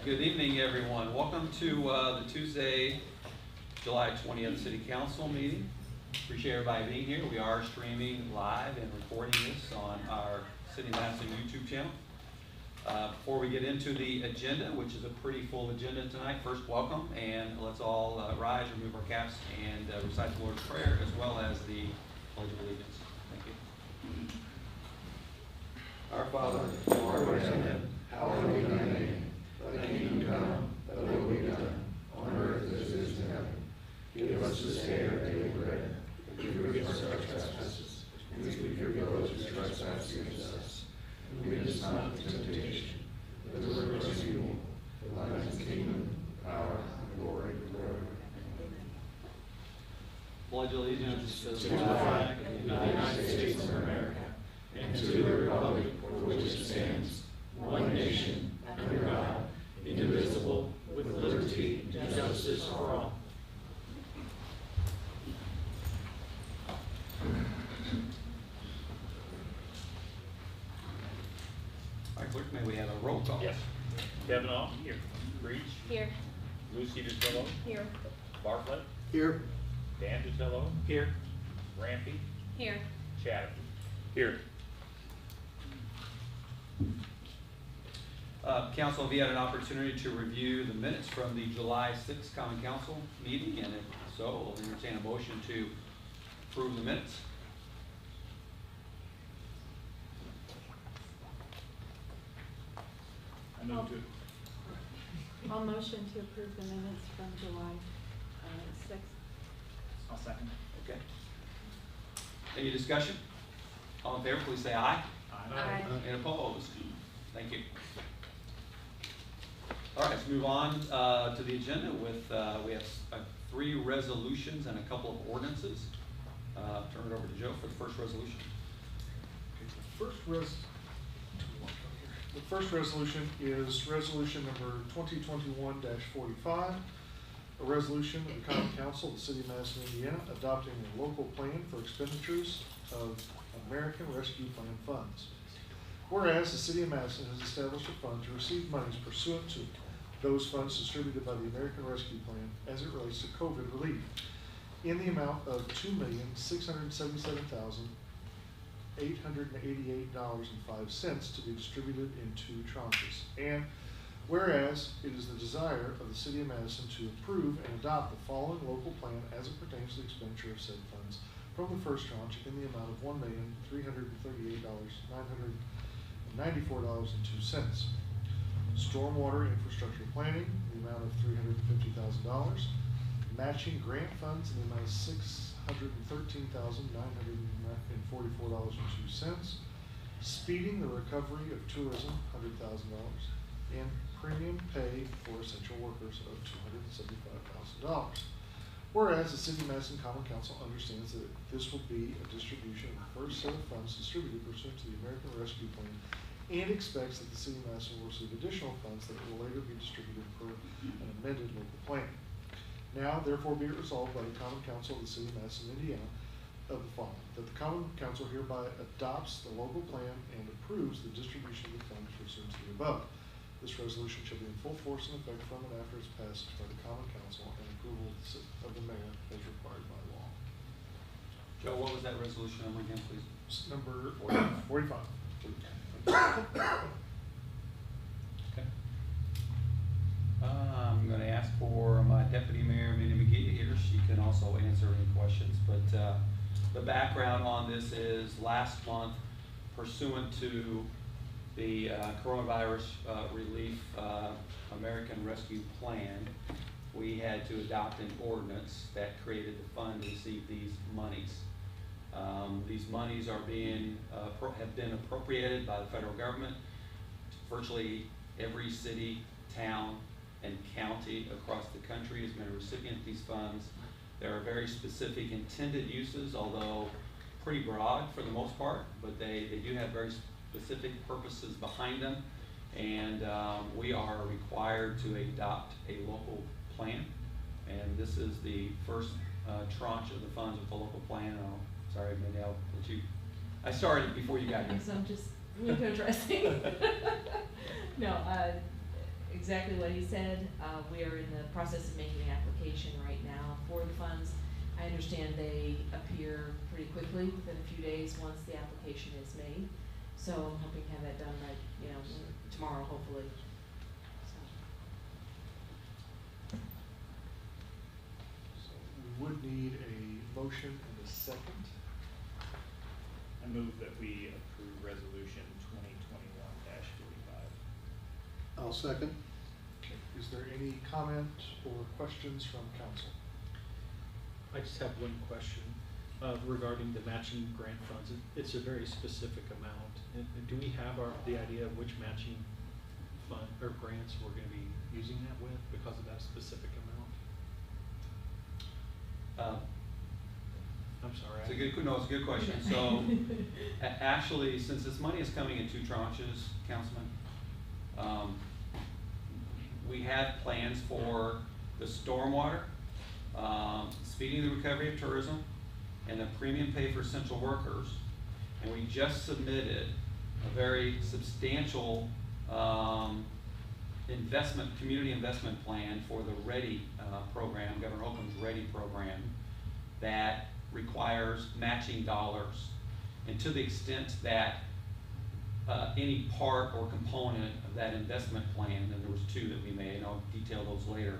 Good evening, everyone. Welcome to the Tuesday, July 20th City Council meeting. Appreciate everybody being here. We are streaming live and recording this on our City of Madison YouTube channel. Before we get into the agenda, which is a pretty full agenda tonight, first welcome, and let's all rise, remove our caps, and recite the Lord's Prayer, as well as the Pledge of Allegiance. Thank you. Our Father, who art in heaven, hallowed be thy name. Thy kingdom come, thy will be done, on earth as it is in heaven. Give us this day our daily bread, and forgive us our trespasses, and we forgive those who trespass against us. And lead us not into temptation, but deliver us from evil. For thine is the kingdom, power, and glory forever. Pledge allegiance to the flag of the United States of America, and to the republic for which it stands, one nation, under God, indivisible, with liberty and justice for all. All right, clerk, may we have a roll call? Yes. Kevin Off. Here. Breach. Here. Lucy DeTillo. Here. Bartlett. Here. Dan DeTillo. Here. Rampy. Here. Chatterton. Here. Council, have you had an opportunity to review the minutes from the July 6th Common Council meeting? And if so, I'll entertain a motion to approve the minutes. I move to. I'll motion to approve the minutes from July 6th. I'll second. Okay. Any discussion? All in favor, please say aye. Aye. And opposed? Thank you. All right, let's move on to the agenda with, we have 3 resolutions and a couple of ordinances. Turn it over to Joe for the first resolution. Okay, the first resolution is resolution number 2021-45, a resolution of the Common Council of the City of Madison, Indiana, adopting a local plan for expenditures of American Rescue Plan funds. Whereas the City of Madison has established a fund to receive monies pursuant to those funds distributed by the American Rescue Plan as it relates to COVID relief in the amount of $2,677,888.05 to be distributed in 2 tranches. And whereas it is the desire of the City of Madison to approve and adopt the following local plan as it pertains to the expenditure of said funds from the first tranche in the amount of $1,338,994.02. Stormwater infrastructure planning, the amount of $350,000. Matching grant funds in the amount of $613,944.02. Speeding the recovery of tourism, $100,000. And premium pay for essential workers of $275,000. Whereas the City of Madison Common Council understands that this will be a distribution of the first set of funds distributed pursuant to the American Rescue Plan, and expects that the City of Madison will receive additional funds that will later be distributed per an amended local plan. Now, therefore, be it resolved by the Common Council of the City of Madison, Indiana, of the following: that the Common Council hereby adopts the local plan and approves the distribution of the funds pursuant to the above. This resolution shall be in full force and effect from and after its passage by the Common Council and approval of the mayor as required by law. Joe, what was that resolution number again, please? Number 45. Okay. I'm going to ask for my Deputy Mayor, Minnie McGee, here. She can also answer any questions. But the background on this is last month, pursuant to the coronavirus relief American Rescue Plan, we had to adopt an ordinance that created the fund to receive these monies. These monies are have been appropriated by the federal government. Virtually every city, town, and county across the country has been a recipient of these funds. There are very specific intended uses, although pretty broad for the most part, but they do have very specific purposes behind them. And we are required to adopt a local plan. And this is the first tranche of the funds with the local plan. Sorry, maybe I'll let you. I started before you got here. So I'm just window dressing. No, exactly what he said. We are in the process of making an application right now for the funds. I understand they appear pretty quickly, within a few days, once the application is made. So I'm hoping to have that done by, tomorrow, hopefully. So we would need a motion and a second. I move that we approve resolution 2021-45. I'll second. Is there any comment or questions from council? I just have one question regarding the matching grant funds. It's a very specific amount. And do we have the idea of which matching fund or grants we're going to be using that with because of that specific amount? I'm sorry. It's a good question. So, actually, since this money is coming in 2 tranches, Councilman, we have plans for the stormwater, speeding the recovery of tourism, and the premium pay for essential workers. And we just submitted a very substantial community investment plan for the READY program, Governor Holcomb's READY program, that requires matching dollars. And to the extent that any part or component of that investment plan, and there was 2 that we made, I'll detail those later,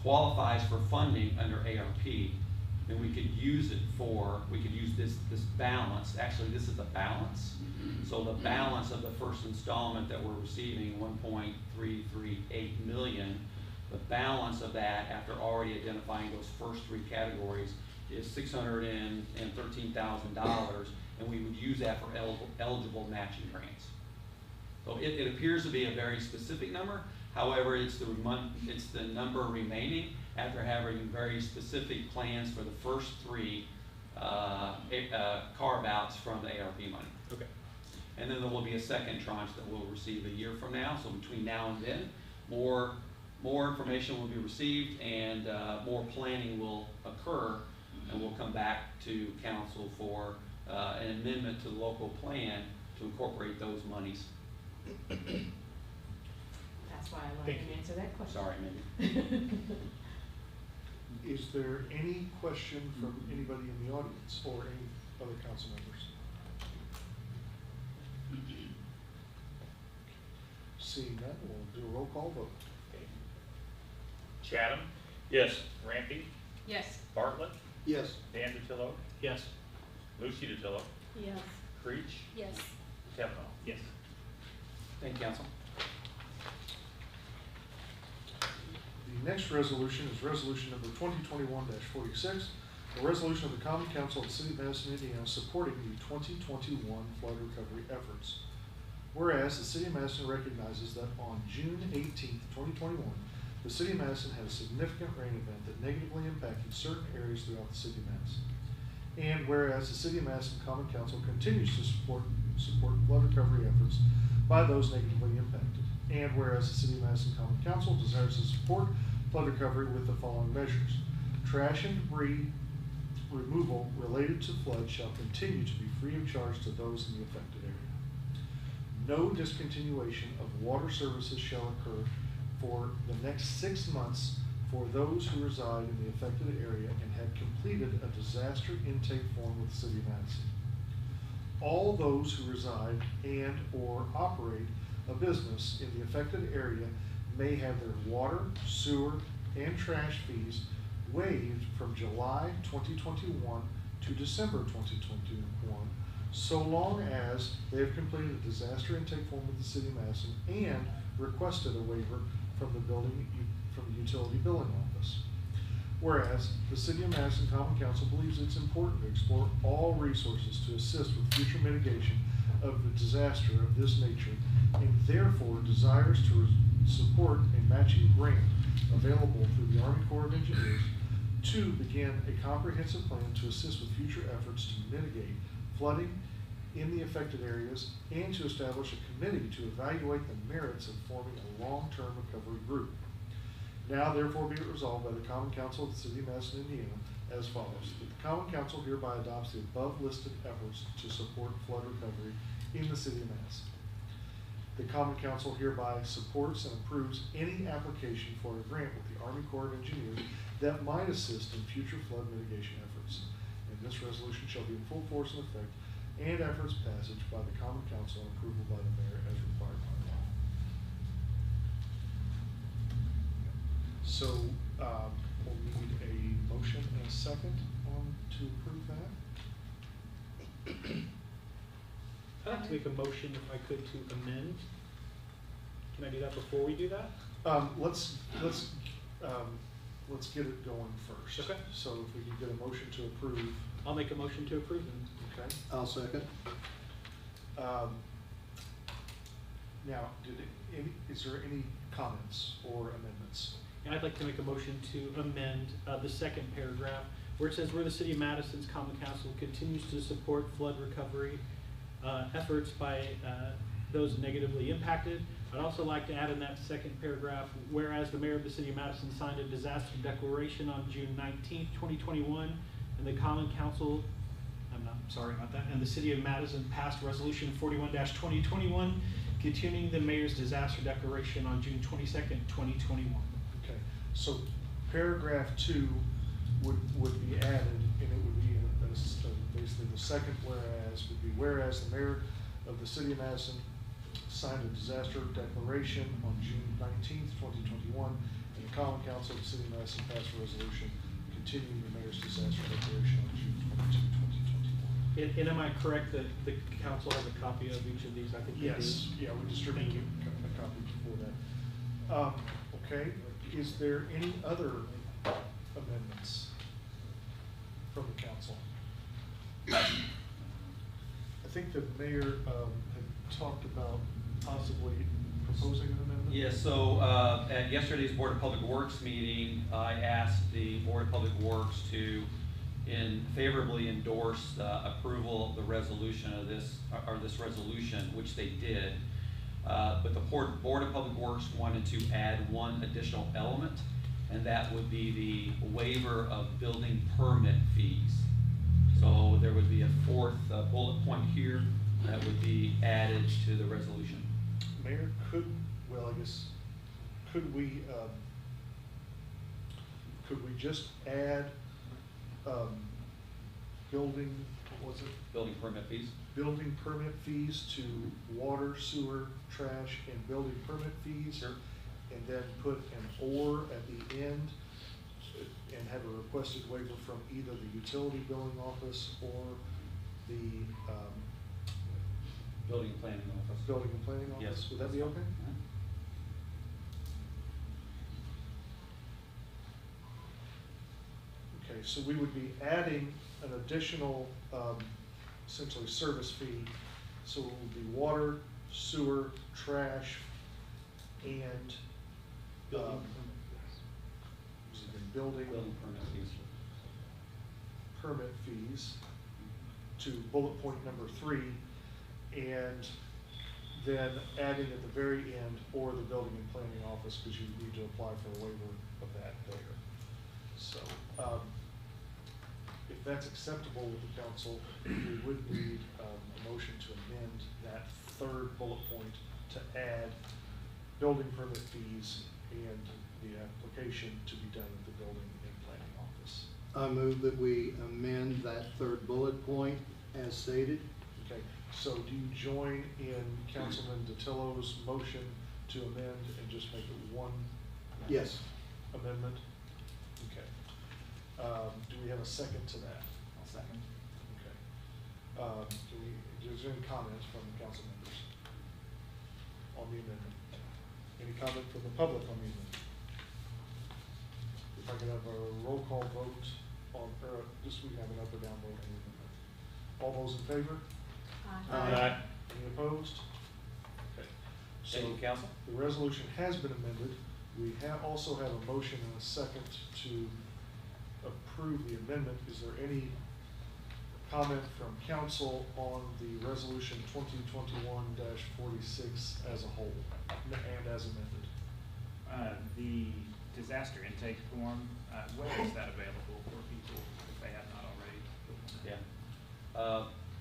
qualifies for funding under ARP, then we could use this balance. Actually, this is a balance. So the balance of the first installment that we're receiving, 1.338 million, the balance of that, after already identifying those first 3 categories, is $613,000, and we would use that for eligible matching grants. So it appears to be a very specific number. However, it's the number remaining after having very specific plans for the first 3 carve-outs from the ARP money. Okay. And then there will be a second tranche that we'll receive a year from now. So between now and then, more information will be received, and more planning will occur, and we'll come back to council for an amendment to the local plan to incorporate those monies. That's why I let Thank him you. answer that question. Sorry, Mindy. Is there any question from anybody in the audience or any other council members? Seeing that, we'll do a roll call vote. Okay. Chatham? Yes. Rampy? Yes. Bartlett? Yes. Dan DiTillo? Yes. Lucy DiTillo? Yes. Creech? Yes. Kavanaugh? Yes. Thank you, council. The next resolution is resolution number 2021-46, a resolution of the Common Council of the City of Madison, Indiana, supporting the 2021 flood recovery efforts. Whereas the City of Madison recognizes that on June 18th, 2021, the City of Madison had a significant rain event that negatively impacted certain areas throughout the City of Madison. And whereas the City of Madison Common Council continues to support flood recovery efforts by those negatively impacted. And whereas the City of Madison Common Council desires to support flood recovery with the following measures. Trash and debris removal related to flood shall continue to be free of charge to those in the affected area. No discontinuation of water services shall occur for the next 6 months for those who reside in the affected area and have completed a disaster intake form with the City of Madison. All those who reside and or operate a business in the affected area may have their water, sewer, and trash fees waived from July 2021 to December 2021, so long as they have completed a disaster intake form with the City of Madison and requested a waiver from the utility billing office. Whereas the City of Madison Common Council believes it's important to explore all resources to assist with future mitigation of the disaster of this nature, and therefore desires to support a matching grant available through the Army Corps of Engineers to begin a comprehensive plan to assist with future efforts to mitigate flooding in the affected areas and to establish a committee to evaluate the merits of forming a long-term recovery group. Now therefore be it resolved by the Common Council of the City of Madison, Indiana, as follows. That the Common Council hereby adopts the above listed efforts to support flood recovery in the City of Madison. The Common Council hereby supports and approves any application for a grant with the Army Corps of Engineers that might assist in future flood mitigation efforts. And this resolution shall be in full force and effect, and after its passage by the Common Council and approval by the mayor as required by law. So, we'll need a motion and a second to approve that. I'd like to make a motion, if I could, to amend. Can I do that before we do that? Let's get it going first. Okay. So if we can get a motion to approve. I'll make a motion to approve them. Okay. I'll second. Now, is there any comments or amendments? And I'd like to make a motion to amend the second paragraph where it says, where the city of Madison's Common Council continues to support flood recovery efforts by those negatively impacted. I'd also like to add in that second paragraph, whereas the mayor of the city of Madison signed a disaster declaration on June 19th, 2021, and the Common Council, and the city of Madison passed resolution 41-2021, continuing the mayor's disaster declaration on June 22nd, 2021. Okay, so paragraph 2 would be added, and it would be basically the second whereas would be, whereas the mayor of the city of Madison signed a disaster declaration on June 19th, 2021, and the Common Council of the city of Madison passed a resolution continuing the mayor's disaster declaration on June 22, 2021. And am I correct that the council has a copy of each of these? I think they do. Yes, yeah, we distributed a copy before that. Okay, is there any other amendments from the council? I think the mayor had talked about possibly proposing an amendment. Yes, so at yesterday's Board of Public Works meeting, I asked the Board of Public Works to favorably endorse the approval of the resolution of this, or this resolution, which they did. But the Board of Public Works wanted to add one additional element, and that would be the waiver of building permit fees. So there would be a fourth bullet point here that would be added to the resolution. Mayor, could we just add building, what was it? Building permit fees. Building permit fees to water, sewer, trash, and building permit fees? Sure. And then put an or at the end and have a requested waiver from either the utility billing office or the Building and planning office. building and planning office? Yes. Would that be okay? Okay, so we would be adding an additional, essentially service fee. So it would be water, sewer, trash, and Building building Building permit fees. permit fees to bullet point number 3, and then adding at the very end, or the building and planning office, because you need to apply for a waiver of that there. So, if that's acceptable with the council, we would need a motion to amend that third bullet point to add building permit fees and the application to be done at the building and planning office. I move that we amend that third bullet point as stated. Okay, so do you join in Councilman DeTillo's motion to amend and just make it one Yes. amendment? Okay. Do we have a second to that? I'll second. Okay. Is there any comments from the council members on the amendment? Any comment from the public on the amendment? If I could have a roll call vote on, or just we can have an up or down vote on the amendment. All those in favor? Aye. Any opposed? Okay. So Thank you, council. the resolution has been amended. We also have a motion and a second to approve the amendment. Is there any comment from council on the resolution 2021-46 as a whole and as amended? The disaster intake form, where is that available for people if they have not already? Yeah.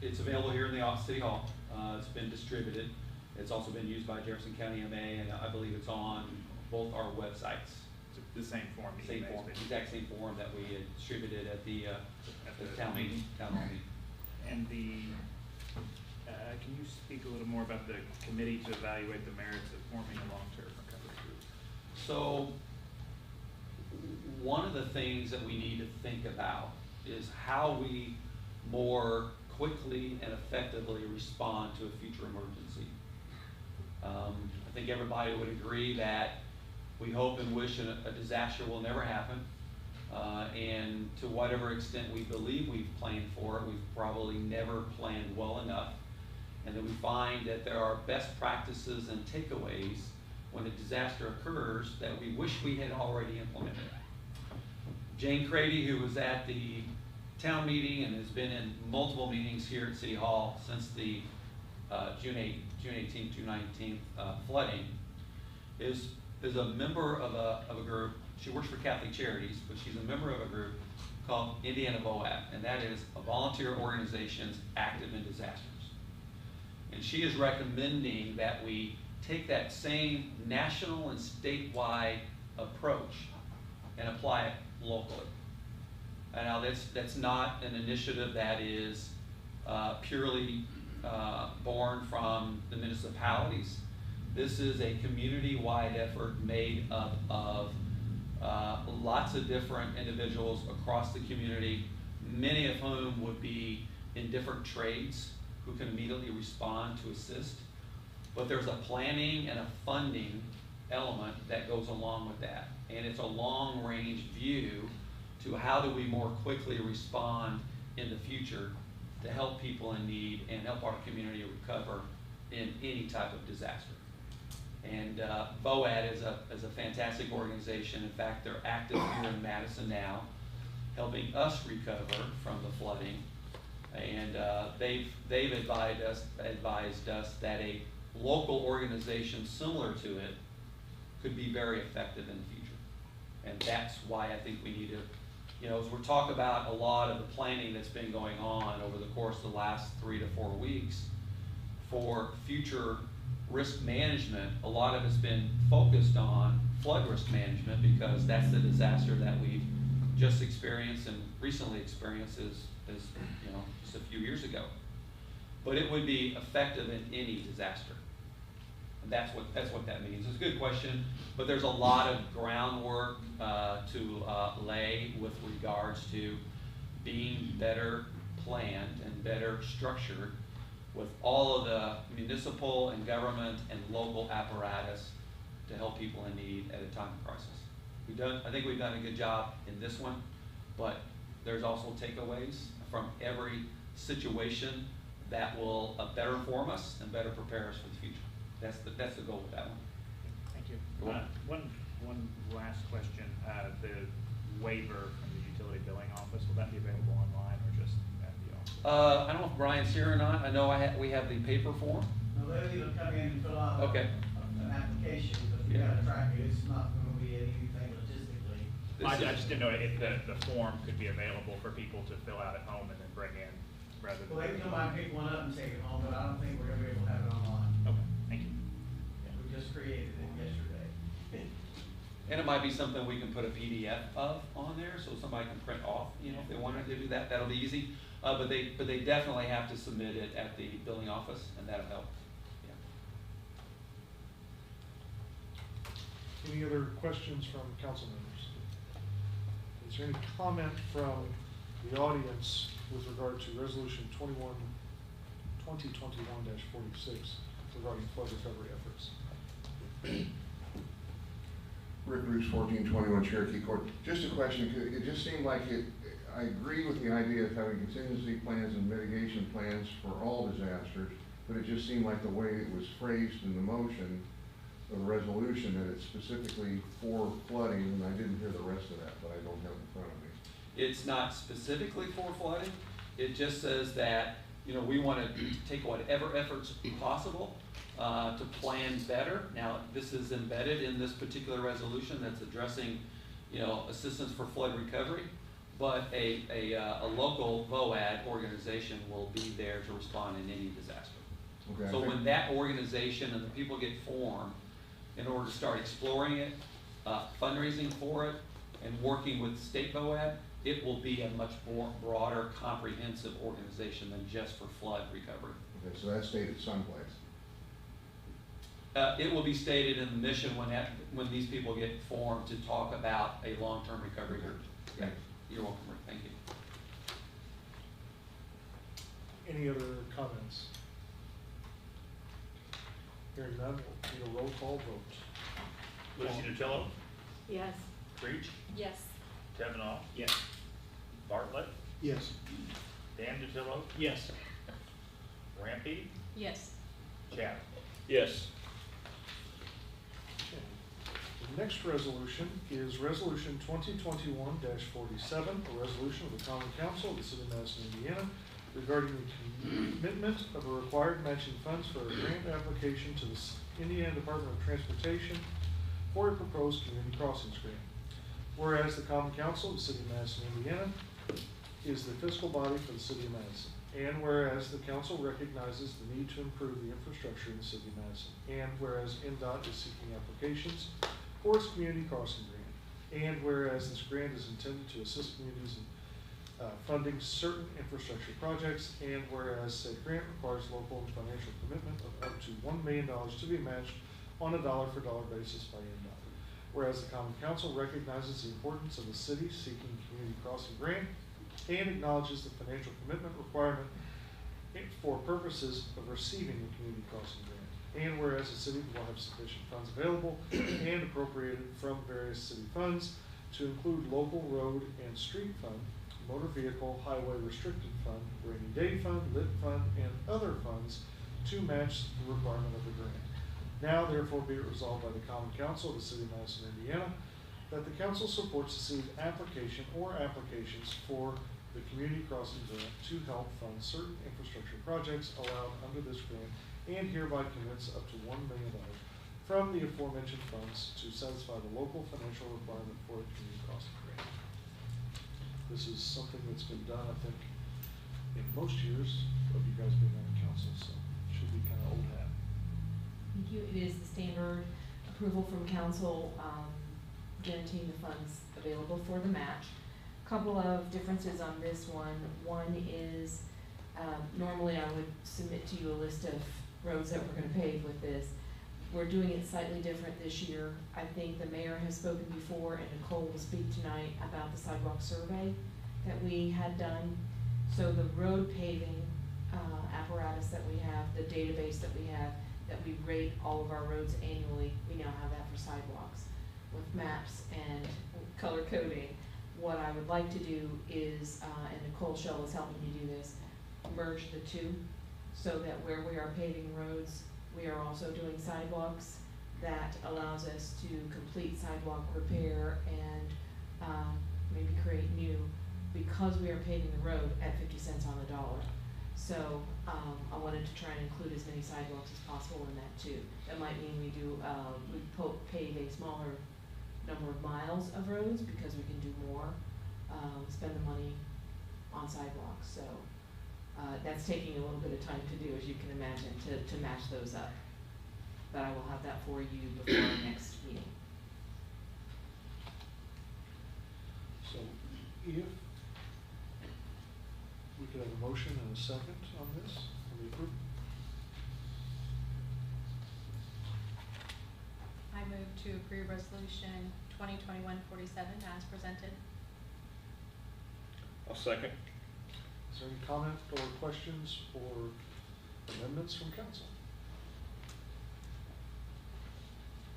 It's available here in the City Hall. It's been distributed. It's also been used by Jefferson County MA, and I believe it's on both our websites. It's the same form. that you Same guys form, did. exact same form that we had distributed at the the town meeting. Town hall meeting. And can you speak a little more about the committee to evaluate the merits of forming a long-term recovery group? So, one of the things that we need to think about is how we more quickly and effectively respond to a future emergency. I think everybody would agree that we hope and wish a disaster will never happen. And to whatever extent we believe we've planned for it, we've probably never planned well enough. And that we find that there are best practices and takeaways when a disaster occurs that we wish we had already implemented. Jane Crady, who was at the town meeting and has been in multiple meetings here at City Hall since the June 18th, June 19th flooding, is a member of a group. She works for Catholic Charities, but she's a member of a group called Indiana VOAD, and that is a volunteer organization active in disasters. And she is recommending that we take that same national and statewide approach and apply it locally. And now that's not an initiative that is purely born from the municipalities. This is a community-wide effort made up of lots of different individuals across the community, many of whom would be in different trades who can immediately respond to assist. But there's a planning and a funding element that goes along with that. And it's a long-range view to how do we more quickly respond in the future to help people in need and help our community recover in any type of disaster. And VOAD is a fantastic organization. In fact, they're active here in Madison now, helping us recover from the flooding. And they've advised us that a local organization similar to it could be very effective in the future. And that's why I think we need to, as we're talking about a lot of the planning that's been going on over the course of the last 3 to 4 weeks for future risk management, a lot of it's been focused on flood risk management because that's the disaster that we've just experienced and recently experienced as just a few years ago. But it would be effective in any disaster. And that's what that means. It's a good question, but there's a lot of groundwork to lay with regards to being better planned and better structured with all of the municipal and government and local apparatus to help people in need at a time of crisis. I think we've done a good job in this one, but there's also takeaways from every situation that will better inform us and better prepare us for the future. That's the goal with that one. Thank you. You're welcome. One last question. The waiver from the utility billing office, will that be available online or just at the office? I don't know if Brian's here or not. I know we have the paper form. No, they'll either come in and fill out Okay. an application, but we gotta track it, it's not gonna be anything logistically. I just didn't know if the form could be available for people to fill out at home and then bring in rather than. Well, they can come by and pick one up and take it home, but I don't think we're gonna be able to have it online. Okay, thank you. We just created it yesterday. And it might be something we can put a PDF of on there, so somebody can print off, if they wanted to do that, that'll be easy. But they definitely have to submit it at the billing office, and that'll help. Yeah. Any other questions from council members? Is there any comment from the audience with regard to resolution 2021-46 regarding flood recovery efforts? Rick Roos, 1421 Cherokee Court. Just a question, it just seemed like I agree with the idea of having contingency plans and mitigation plans for all disasters, but it just seemed like the way it was phrased in the motion of the resolution that it's specifically for flooding, and I didn't hear the rest of that, but I don't have it in front of me. It's not specifically for flooding. It just says that, we want to take whatever efforts possible to plan better. Now, this is embedded in this particular resolution that's addressing, assistance for flood recovery, but a local VOAD organization will be there to respond in any disaster. Okay, I So think- when that organization and the people get formed, in order to start exploring it, fundraising for it, and working with State BOAB, it will be a much more broader, comprehensive organization than just for flood recovery. Okay, so that's stated someplace. It will be stated in the mission when these people get formed to talk about a long-term recovery group. Yeah, Thanks. you're welcome, Rick, thank you. Any other comments? Hearing none, we'll need a roll call vote. Lucy DiTillo, Yes. Creech, Yes. Kavanaugh, Yes. Bartlett, Yes. Dan DiTillo, Yes. Rampy, Yes. Chatham. Yes. Okay. The next resolution is Resolution 2021-47, a resolution of the Common Council of the City of Madison, Indiana, regarding the commitment of a required matching funds for a grant application to the Indiana Department of Transportation for a proposed community crossings grant. Whereas the Common Council of the City of Madison, Indiana is the fiscal body for the City of Madison. And whereas the council recognizes the need to improve the infrastructure in the City of Madison. And whereas NDOT is seeking applications for its community crossing grant. And whereas this grant is intended to assist communities in funding certain infrastructure projects. And whereas said grant requires local and financial commitment of up to $1 million to be matched on a dollar-for-dollar basis by NDOT. Whereas the Common Council recognizes the importance of the city seeking community crossing grant and acknowledges the financial commitment requirement for purposes of receiving the community crossing grant. And whereas the city will have sufficient funds available and appropriated from various city funds to include local road and street fund, motor vehicle highway restricted fund, rainy day fund, lit fund, and other funds to match the requirement of the grant. Now therefore be it resolved by the Common Council of the City of Madison, Indiana, that the council supports the city's application or applications for the community crossing grant to help fund certain infrastructure projects allowed under this grant, and hereby commits up to $1 million from the aforementioned funds to satisfy the local financial requirement for a community crossing grant. This is something that's been done, I think, in most years of you guys being on the council, so it should be kind of old hat. Thank you. It is the standard approval from council, guaranteeing the funds available for the match. Couple of differences on this one. One is, normally I would submit to you a list of roads that we're gonna pave with this. We're doing it slightly different this year. I think the mayor has spoken before, and Nicole will speak tonight about the Sidewalk Survey that we had done. So the road paving, apparatus that we have, the database that we have, that we rate all of our roads annually, we now have that for sidewalks with maps and color coding. What I would like to do is, and Nicole Shell is helping me do this, merge the two so that where we are paving roads, we are also doing sidewalks. That allows us to complete sidewalk repair and maybe create new, because we are paving the road at 50 cents on the dollar. So I wanted to try and include as many sidewalks as possible in that too. That might mean we do, pave a smaller number of miles of roads because we can do more, spend the money on sidewalks. So that's taking a little bit of time to do, as you can imagine, to match those up. But I will have that for you before our next meeting. So if we could have a motion and a second on this, can we approve? I move to approve resolution 2021-47 as presented. I'll second. Is there any comment or questions or amendments from council?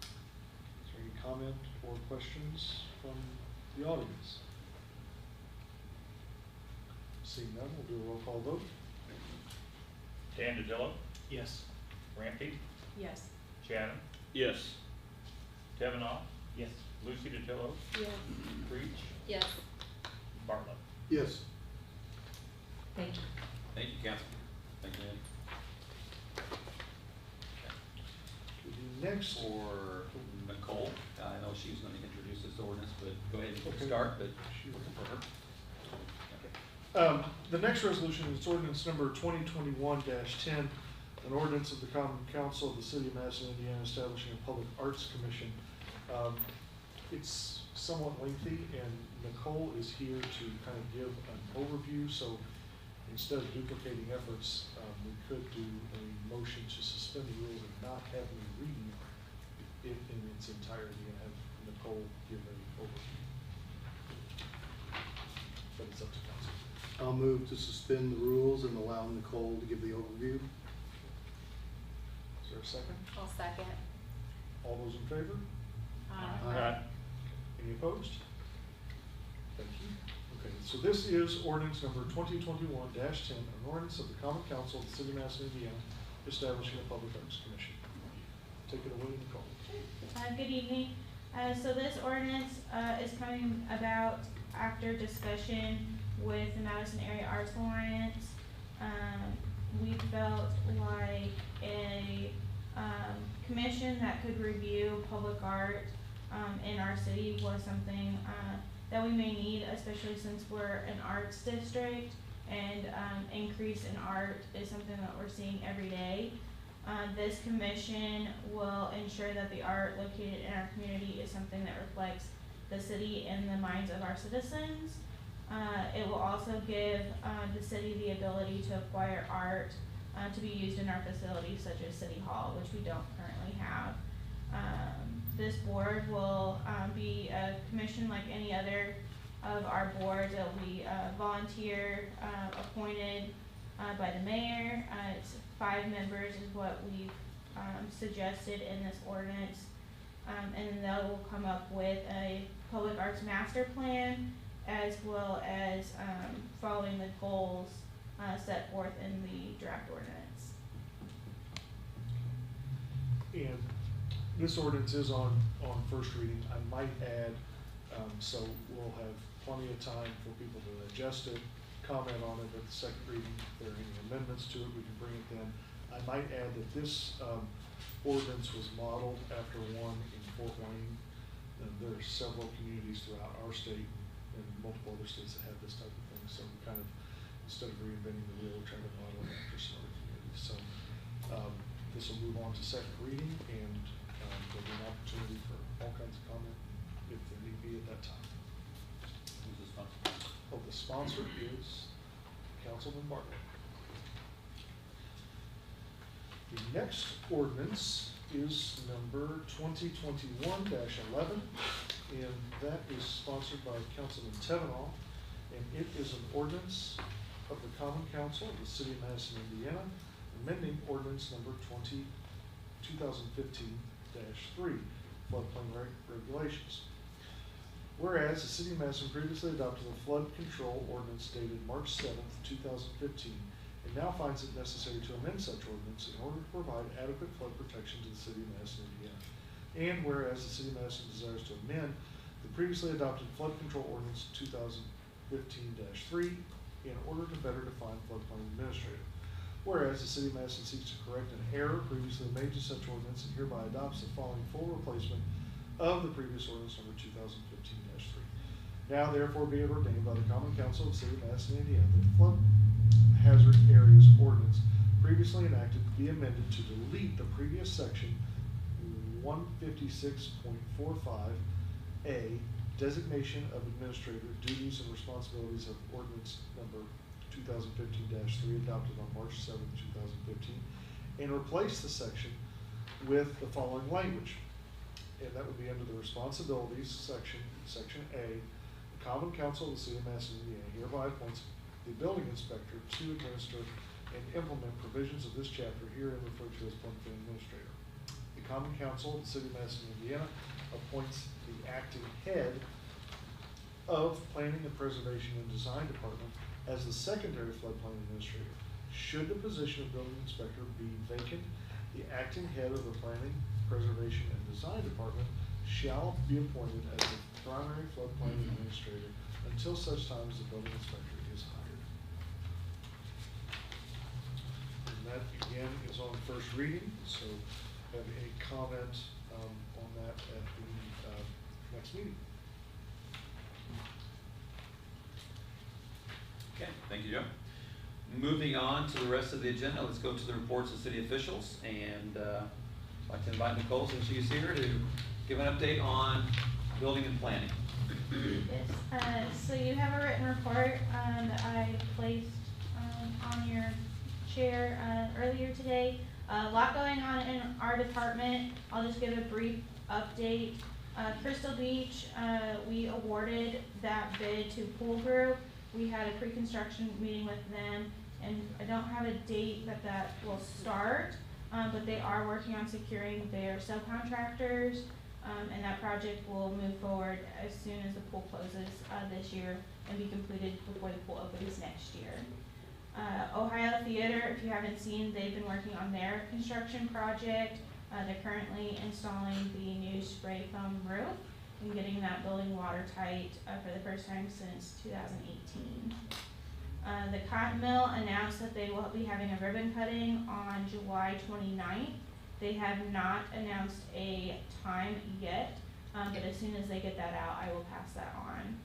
Is there any comment or questions from the audience? Seeing none, we'll do a roll call vote. Dan DiTillo, Yes. Rampy, Yes. Chatham, Yes. Kavanaugh, Yes. Lucy DiTillo, Yes. Creech, Yes. Bartlett. Yes. Thank you. Thank you, Council. Thank you, Ed. The next, For Nicole, I know she's gonna introduce this ordinance, but go ahead and Okay. start, but She will. for her. The next resolution is ordinance number 2021-10, An ordinance of the Common Council of the City of Madison, Indiana, establishing a public arts commission. It's somewhat lengthy, and Nicole is here to kind of give an overview, so instead of duplicating efforts, we could do a motion to suspend the rules and not have me read it in its entirety and have Nicole give an overview. But it's up to council. I'll move to suspend the rules and allow Nicole to give the overview. Is there a second? I'll second. All those in favor? Aye. Any opposed? Thank you. Okay, so this is ordinance number 2021-10, an ordinance of the Common Council of the City of Madison, Indiana, establishing a public arts commission. Take it away, Nicole. Good evening. So this ordinance is coming about after discussion with the Madison Area Arts Alliance. We felt like a commission that could review public art in our city was something that we may need, especially since we're an arts district, and increase in art is something that we're seeing every day. This commission will ensure that the art located in our community is something that reflects the city in the minds of our citizens. It will also give the city the ability to acquire art to be used in our facilities such as City Hall, which we don't currently have. This board will be a commission like any other of our boards. It will be volunteer appointed by the mayor. It's 5 members is what we've suggested in this ordinance. And then they will come up with a public arts master plan, as well as following the goals set forth in the draft ordinance. And this ordinance is on first reading. I might add, so we'll have plenty of time for people to adjust it, comment on it at the second reading. If there are any amendments to it, we can bring it then. I might add that this ordinance was modeled after one in Fort Wayne. And there are several communities throughout our state and multiple other states that have this type of thing. So we kind of, instead of reinventing the wheel, we're trying to model it after some other communities. So this will move on to second reading, and there'll be an opportunity for all kinds of comment if there need be at that time. Who's the sponsor? Oh, the sponsor is Councilman Bartlett. The next ordinance is number 2021-11, and that is sponsored by Councilman Tevenall, and it is an ordinance of the Common Council of the City of Madison, Indiana, amending ordinance number 2015-3, floodplain regulations. Whereas the City of Madison previously adopted a flood control ordinance dated March 7th, 2015, and now finds it necessary to amend such ordinance in order to provide adequate flood protection to the City of Madison, Indiana. And whereas the City of Madison desires to amend the previously adopted flood control ordinance 2015-3 in order to better define floodplain administrator. Whereas the City of Madison seeks to correct an error previously made to such ordinance and hereby adopts the following full replacement of the previous ordinance number 2015-3. Now therefore be it ordained by the Common Council of the City of Madison, Indiana, that the flood hazard areas ordinance previously enacted be amended to delete the previous section 156.45A, designation of administrator, duties and responsibilities of ordinance number 2015-3 adopted on March 7, 2015, and replace the section with the following language. And that would be under the responsibilities section, section A. The Common Council of the City of Madison, Indiana hereby appoints the building inspector to administer and implement provisions of this chapter herein referred to as floodplain administrator. The Common Council of the City of Madison, Indiana appoints the acting head of Planning and Preservation and Design Department as the secondary floodplain administrator. Should the position of building inspector be vacant, the acting head of the Planning, Preservation and Design Department shall be appointed as the primary floodplain administrator until such time as the building inspector is hired. And that again is on first reading, so have any comment on that at the next meeting? Okay, thank you, Joe. Moving on to the rest of the agenda, let's go to the reports of city officials, and I'd like to invite Nicole, since she's here, to give an update on building and planning. Yes, so you have a written report that I placed on your chair earlier today. A lot going on in our department. I'll just give a brief update. Crystal Beach, we awarded that bid to Pool Group. We had a pre-construction meeting with them, and I don't have a date that will start, but they are working on securing their subcontractors, and that project will move forward as soon as the pool closes this year and be completed before the pool opens next year. Ohio Theater, if you haven't seen, they've been working on their construction project. They're currently installing the new spray foam roof and getting that building watertight for the first time since 2018. The Cotton Mill announced that they will be having a ribbon cutting on July 29th. They have not announced a time yet, but as soon as they get that out, I will pass that on.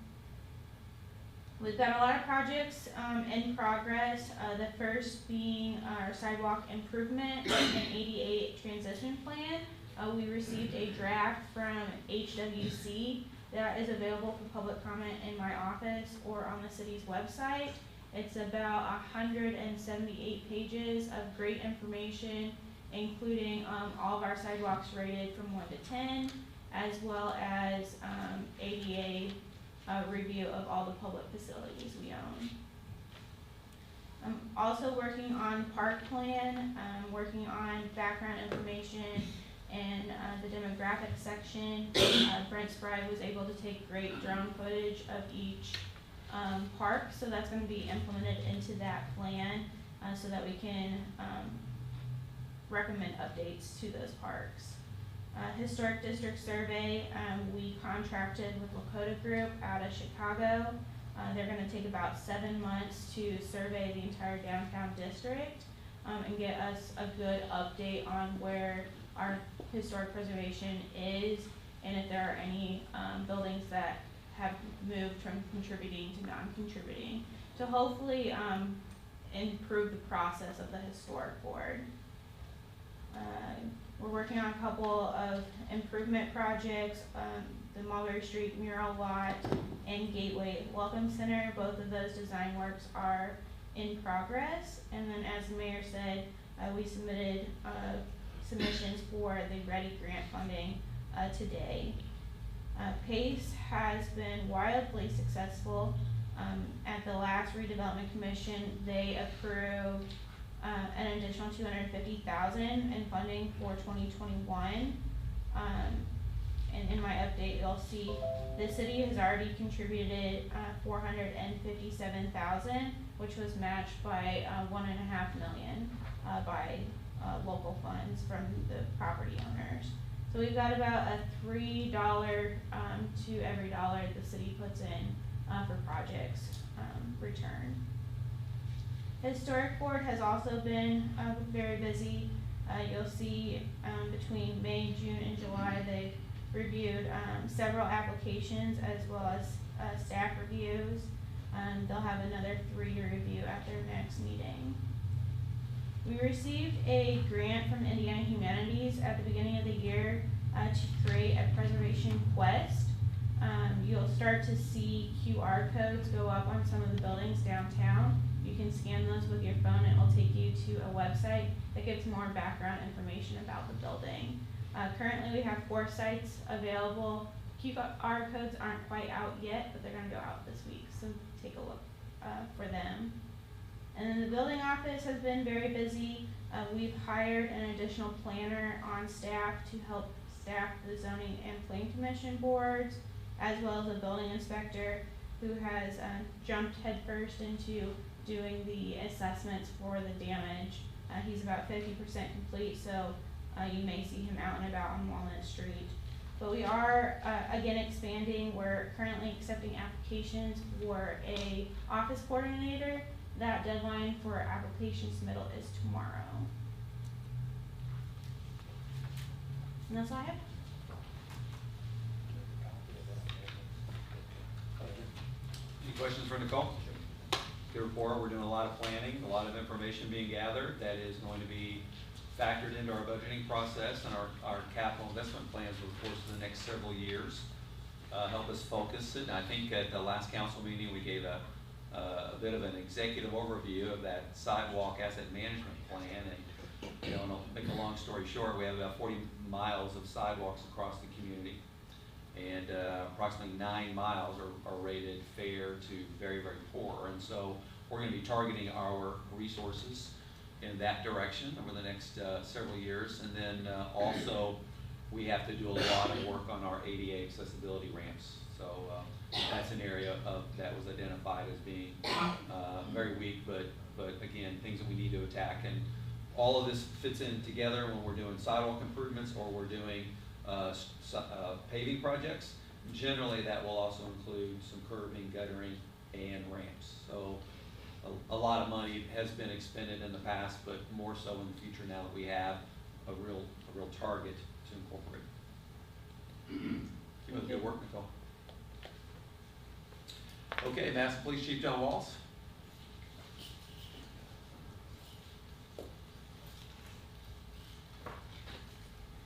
We've got a lot of projects in progress, the first being our sidewalk improvement and ADA transition plan. We received a draft from HWC that is available for public comment in my office or on the city's website. It's about 178 pages of great information, including all of our sidewalks rated from 1 to 10, as well as ADA review of all the public facilities we own. I'm also working on park plan, working on background information and the demographic section. Brent Spry was able to take great drone footage of each park, so that's going to be implemented into that plan so that we can recommend updates to those parks. Historic District Survey, we contracted with Lakota Group out of Chicago. They're going to take about 7 months to survey the entire downtown district and get us a good update on where our historic preservation is and if there are any buildings that have moved from contributing to non-contributing to hopefully improve the process of the historic board. We're working on a couple of improvement projects, the Mulberry Street mural lot and Gateway Welcome Center. Both of those design works are in progress. And then as the mayor said, we submitted submissions for the READY grant funding today. PACE has been wildly successful. At the last redevelopment commission, they approved an additional $250,000 in funding for 2021. And in my update, you'll see the city has already contributed $457,000, which was matched by $1.5 million by local funds from the property owners. So we've got about a $3 to every dollar the city puts in for projects return. Historic Board has also been very busy. You'll see between May, June, and July they've reviewed several applications as well as staff reviews. They'll have another 3 to review at their next meeting. We received a grant from Indiana Humanities at the beginning of the year to create a preservation quest. You'll start to see QR codes go up on some of the buildings downtown. You can scan those with your phone and it'll take you to a website that gives more background information about the building. Currently we have 4 sites available. QR codes aren't quite out yet, but they're going to go out this week, so take a look for them. And then the building office has been very busy. We've hired an additional planner on staff to help staff the zoning and planning commission boards, as well as a building inspector who has jumped headfirst into doing the assessments for the damage. He's about 50% complete, so you may see him out and about on Walnut Street. But we are, again, expanding. We're currently accepting applications for a office coordinator. That deadline for application submittal is tomorrow. And that's all I have. Any questions for Nicole? report, we're doing a lot of planning, a lot of information being gathered that is going to be factored into our budgeting process and our capital investment plans for the course of the next several years. Help us focus it. And I think at the last council meeting, we gave a bit of an executive overview of that sidewalk asset management plan. And, you know, and I'll make a long story short, we have about 40 miles of sidewalks across the community. And approximately 9 miles are rated fair to very, very poor. And so we're going to be targeting our resources in that direction over the next several years. And then also we have to do a lot of work on our ADA accessibility ramps. So that's an area that was identified as being very weak, but again, things that we need to attack. And all of this fits in together when we're doing sidewalk improvements or we're doing paving projects. Generally, that will also include some curbing, guttering, and ramps. So a lot of money has been expended in the past, but more so in the future now that we have a real target to incorporate. Keep up the good work, Nicole. Okay, Madison Police Chief John Walls.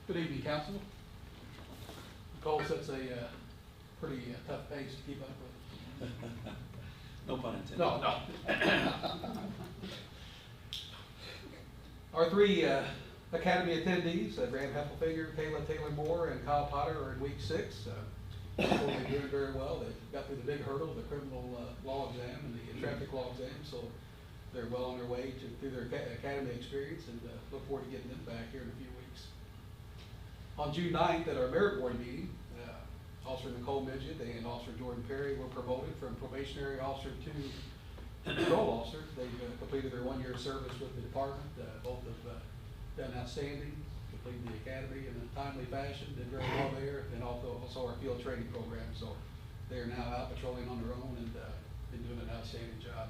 Good evening, Council. Nicole sets a pretty tough pace to keep up with. No pun intended. No. Our three Academy attendees, Graham Heffelfinger, Kayla Taylor-Moore, and Kyle Potter, are in week 6. They're doing very well. They got through the big hurdle, the criminal law exam and the traffic law exam, so they're well on their way through their academy experience, and look forward to getting them back here in a few weeks. On June 9th at our merit board meeting, Officer Nicole Midget and Officer Jordan Perry were promoted from probationary officer to patrol officer. They've completed their 1-year service with the department. Both have done outstanding, completed the academy in a timely fashion, did very well there, and also our field training program. So they are now out patrolling on their own and been doing an outstanding job.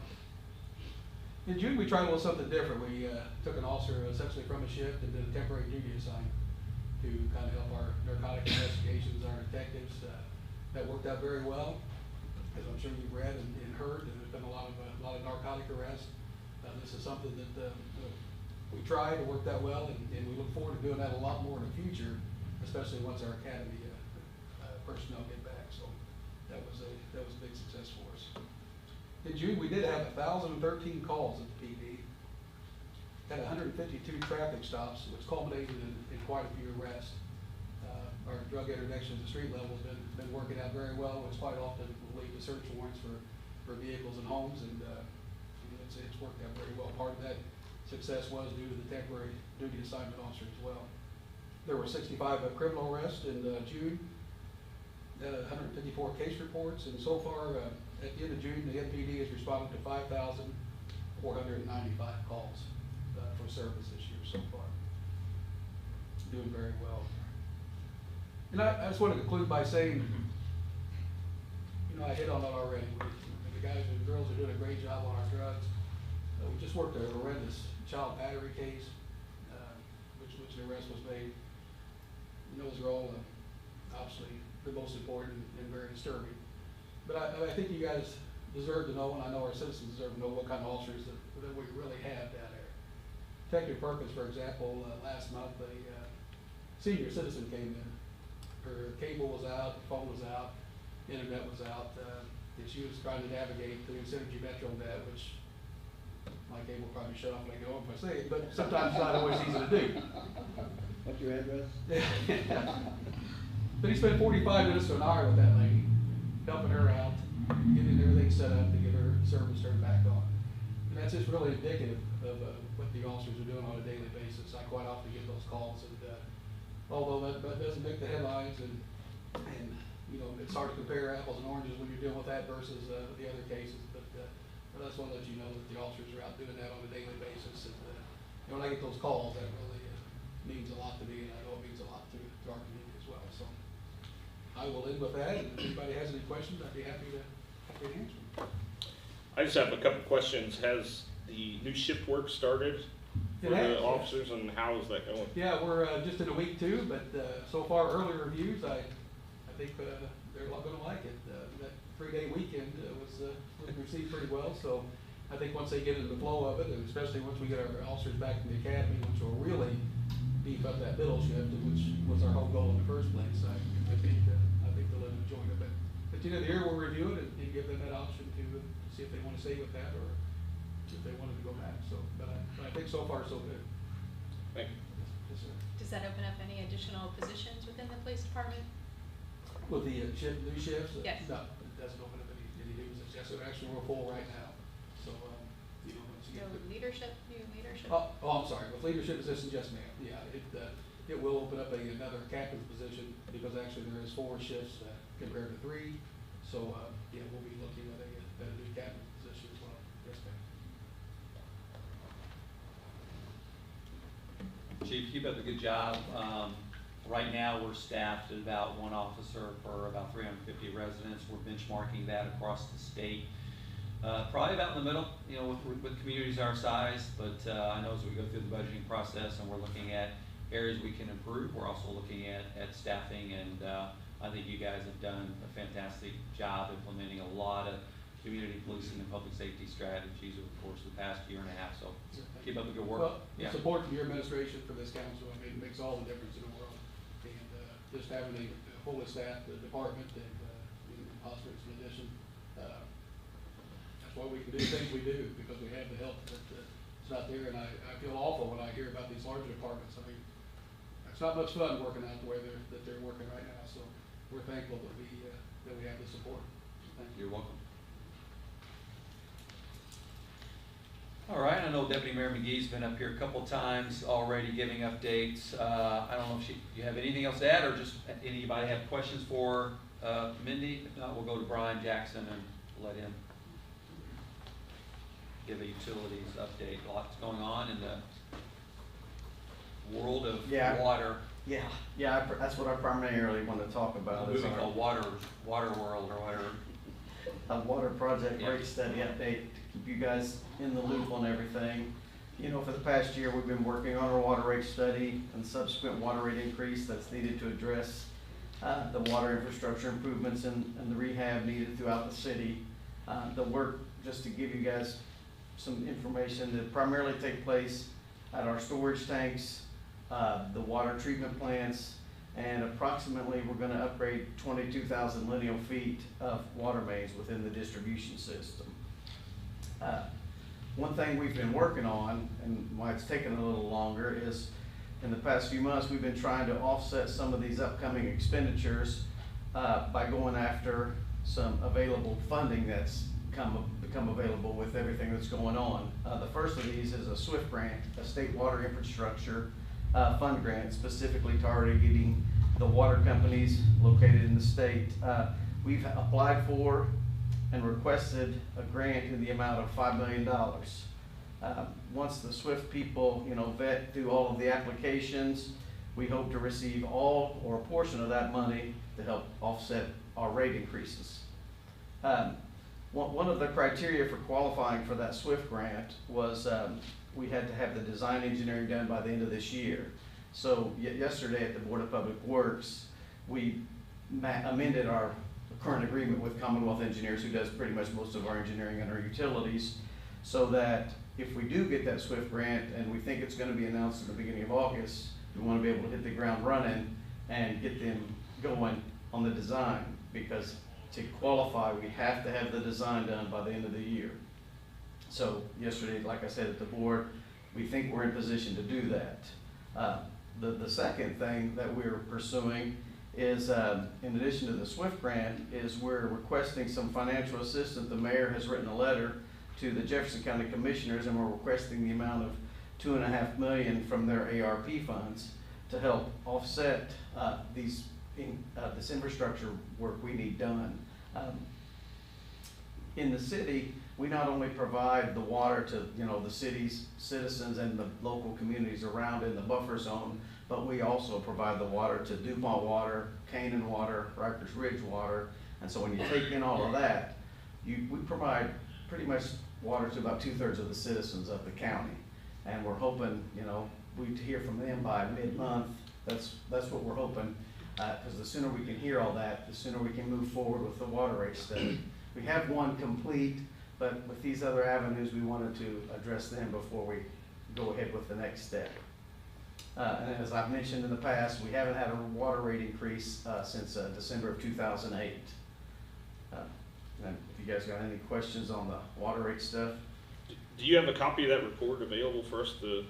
In June, we tried a little something different. We took an officer essentially from a shift and did a temporary duty assignment to kind of help our narcotic investigations, our detectives. That worked out very well. As I'm sure you've read and heard, there's been a lot of narcotic arrests. This is something that we tried, it worked out well, and we look forward to doing that a lot more in the future, especially once our academy personnel get back. So that was a big success for us. In June, we did have 1,013 calls at the PD. Had 152 traffic stops, which culminated in quite a few arrests. Our drug interdiction at the street level has been working out very well, which quite often will lead to search warrants for vehicles and homes, and it's worked out very well. Part of that success was due to the temporary duty assignment officer as well. There were 65 criminal arrests in June, 154 case reports, and so far at the end of June, the MPD has responded to 5,495 calls for service this year so far. Doing very well. And I just want to conclude by saying, I hit on that already. The guys and girls are doing a great job on our drugs. We just worked a horrendous child battery case, which an arrest was made. And those are all obviously the most important and very disturbing. But I think you guys deserve to know, and I know our citizens deserve to know what kind of officers that we really have down there. Detective Perkins, for example, last month a senior citizen came in. Her cable was out, the phone was out, internet was out, and she was trying to navigate through Synergy MetroNet, which my cable probably shut off when I get home if I say it, but sometimes it's not always easy to do. What's your address? But he spent 45 minutes to an hour with that lady, helping her out, getting everything set up to get her service turned back on. And that's just really indicative of what the officers are doing on a daily basis. I quite often get those calls, and although that doesn't make the headlines, and it's hard to compare apples and oranges when you're dealing with that versus the other cases, but I just want to let you know that the officers are out doing that on a daily basis, and when I get those calls, that really means a lot to me, and I know it means a lot to our community as well. So I will end with that, and if anybody has any questions, I'd be happy to answer them. I just have a couple questions. Has the new shift work started for the officers, and how is that going? Yeah, we're just in a week 2, but so far early reviews, I think they're going to like it. That 3-day weekend was received pretty well, so I think once they get into the flow of it, and especially once we get our officers back in the academy, which will really beef up that middle shift, which was our whole goal in the first place, I think they'll enjoy it. But the end of the year, we'll review it and give them that option to see if they want to stay with that or if they wanted to go back. So, but I think so far so good. Thank you. Yes, sir. Does that open up any additional positions within the police department? With the new shifts? Yes. No, it doesn't open up any new positions. Yes, so actually we're full right now. So, you know, once you No get the. new leadership? Oh, I'm sorry, with leadership position, yes ma'am, yeah, it will open up another captain's position, because actually there is 4 shifts, compared to 3, so, yeah, we'll be looking at a new captain's position as well, yes ma'am. Chief, keep up the good job. Right now, we're staffed at about 1 officer for about 350 residents. We're benchmarking that across the state. Probably about in the middle, you know, with communities our size, but I know as we go through the budgeting process and we're looking at areas we can improve, we're also looking at staffing, and I think you guys have done a fantastic job implementing a lot of community policing and public safety strategies over the course of the past year and a half, so keep up the good work. Well, Yeah. the support from your administration for this council, I mean, it makes all the difference in the world, and just having a fully staffed department and hospitals in addition, that's why we can do the things we do, because we have the help that's not there. And I feel awful when I hear about these larger departments. I mean, it's not much fun working out the way they're working right now. So we're thankful that we have the support. Thank you. You're welcome. All right, I know Deputy Mayor McGee's been up here a couple times already giving updates. I don't know if you have anything else to add, or just anybody have questions for Mindy? If not, we'll go to Brian Jackson and let him give a utilities update. Lots going on in the world of water. Yeah, that's what I primarily want to talk about. A movie called Water World or whatever. A water project rate study update to keep you guys in the loop on everything. You know, for the past year, we've been working on our water rate study and subsequent water rate increase that's needed to address the water infrastructure improvements and the rehab needed throughout the city. The work, just to give you guys some information, that primarily take place at our storage tanks, the water treatment plants, and approximately we're going to upgrade 22,000 lineal feet of water mains within the distribution system. One thing we've been working on, and why it's taken a little longer, is in the past few months we've been trying to offset some of these upcoming expenditures by going after some available funding that's become available with everything that's going on. The first of these is a SWIFT grant, a state water infrastructure fund grant, specifically targeting the water companies located in the state. We've applied for and requested a grant in the amount of $5 million. Once the SWIFT people, vet through all of the applications, we hope to receive all or a portion of that money to help offset our rate increases. One of the criteria for qualifying for that SWIFT grant was we had to have the design engineering done by the end of this year. So yesterday at the Board of Public Works, we amended our current agreement with Commonwealth Engineers, who does pretty much most of our engineering and our utilities, so that if we do get that SWIFT grant, and we think it's going to be announced at the beginning of August, we want to be able to hit the ground running and get them going on the design, because to qualify, we have to have the design done by the end of the year. So yesterday, like I said at the board, we think we're in position to do that. The second thing that we're pursuing is, in addition to the SWIFT grant, is we're requesting some financial assistance. The mayor has written a letter to the Jefferson County Commissioners, and we're requesting the amount of $2.5 million from their ARP funds to help offset this infrastructure work we need done. In the city, we not only provide the water to the city's citizens and the local communities around in the buffer zone, but we also provide the water to DuPont Water, Canaan Water, Rikers Ridge Water. And so when you take in all of that, we provide pretty much water to about 2/3 of the citizens of the county. And we're hoping, we'd hear from them by mid-month. That's what we're hoping, because the sooner we can hear all that, the sooner we can move forward with the water rate study. We have one complete, but with these other avenues, we wanted to address them before we go ahead with the next step. And as I've mentioned in the past, we haven't had a water rate increase since December of 2008. And if you guys got any questions on the water rate stuff? Do you have a copy of that report available for us to?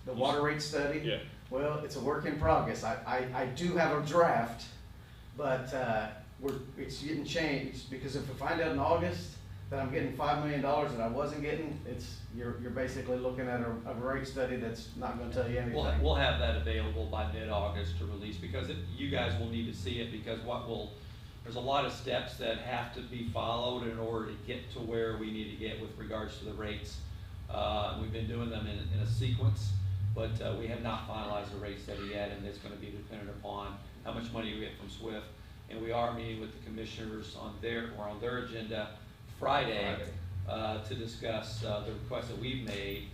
The water rate study? Yeah. Well, it's a work in progress. I do have a draft, but it's getting changed, because if we find out in August that I'm getting $5 million that I wasn't getting, you're basically looking at a rate study that's not gonna tell you anything. We'll have that available by mid-August to release, because you guys will need to see it, because there's a lot of steps that have to be followed in order to get to where we need to get with regards to the rates. We've been doing them in a sequence, but we have not finalized the rate study yet, and it's gonna be dependent upon how much money we get from SWIFT. And we are meeting with the commissioners on their agenda Friday to discuss the request that we've made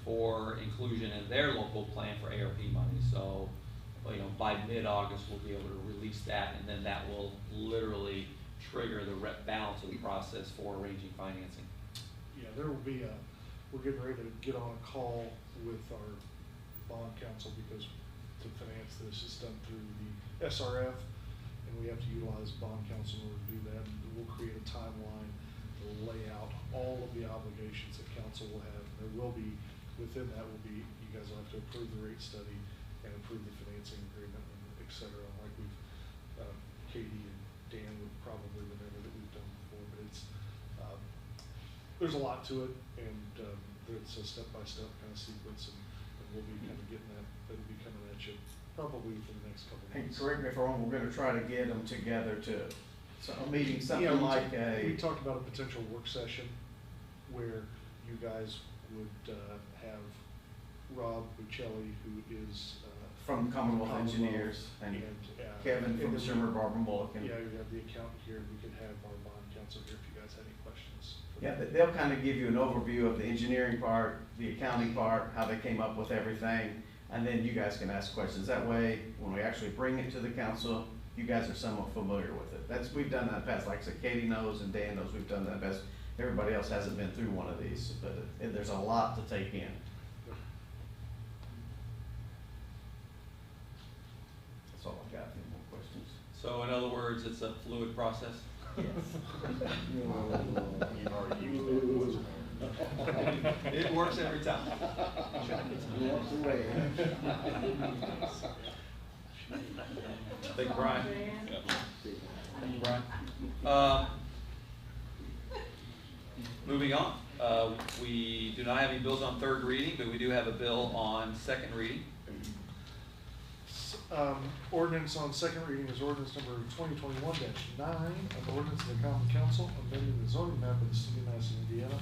for inclusion in their local plan for ARP money. So, by mid-August, we'll be able to release that, and then that will literally trigger the balance of the process for arranging financing. Yeah, there will be we're getting ready to get on a call with our bond counsel, because to finance this is done through the SRF, and we have to utilize bond counsel in order to do that. And we'll create a timeline to lay out all of the obligations that council will have. There will be, within that will be, you guys will have to approve the rate study and approve the financing agreement, and et cetera, like we've, Katie and Dan would probably remember that we've done before, but it's, there's a lot to it, and it's a step-by-step kind of sequence, and we'll be kind of getting that, it'll be coming at you probably for the next couple of And months. correct me if I'm wrong, we're gonna try to get them together to a meeting, something Yeah, like we talked about a potential work session where you guys would have Rob Buccelli, who is from Commonwealth Engineers, and Kevin from Shimmer Barber Mulligan. Yeah, you have the accountant here, we could have our bond counsel here if you guys had any questions. Yeah, they'll kind of give you an overview of the engineering part, the accounting part, how they came up with everything, and then you guys can ask questions. That way, when we actually bring it to the council, you guys are somewhat familiar with it. We've done that in the past. Like I said, Katie knows and Dan knows we've done that in the past. Everybody else hasn't been through one of these, but there's a lot to take in. That's all I've got. Any more questions? So in other words, it's a fluid process? It works every time. Thank you, Brian. Thank you, Brian. Moving on, we do not have any bills on third reading, but we do have a bill on second reading. Ordinance on second reading is ordinance number 2021-9, an ordinance of the Common Council amending the zoning map of the city of Madison, Indiana.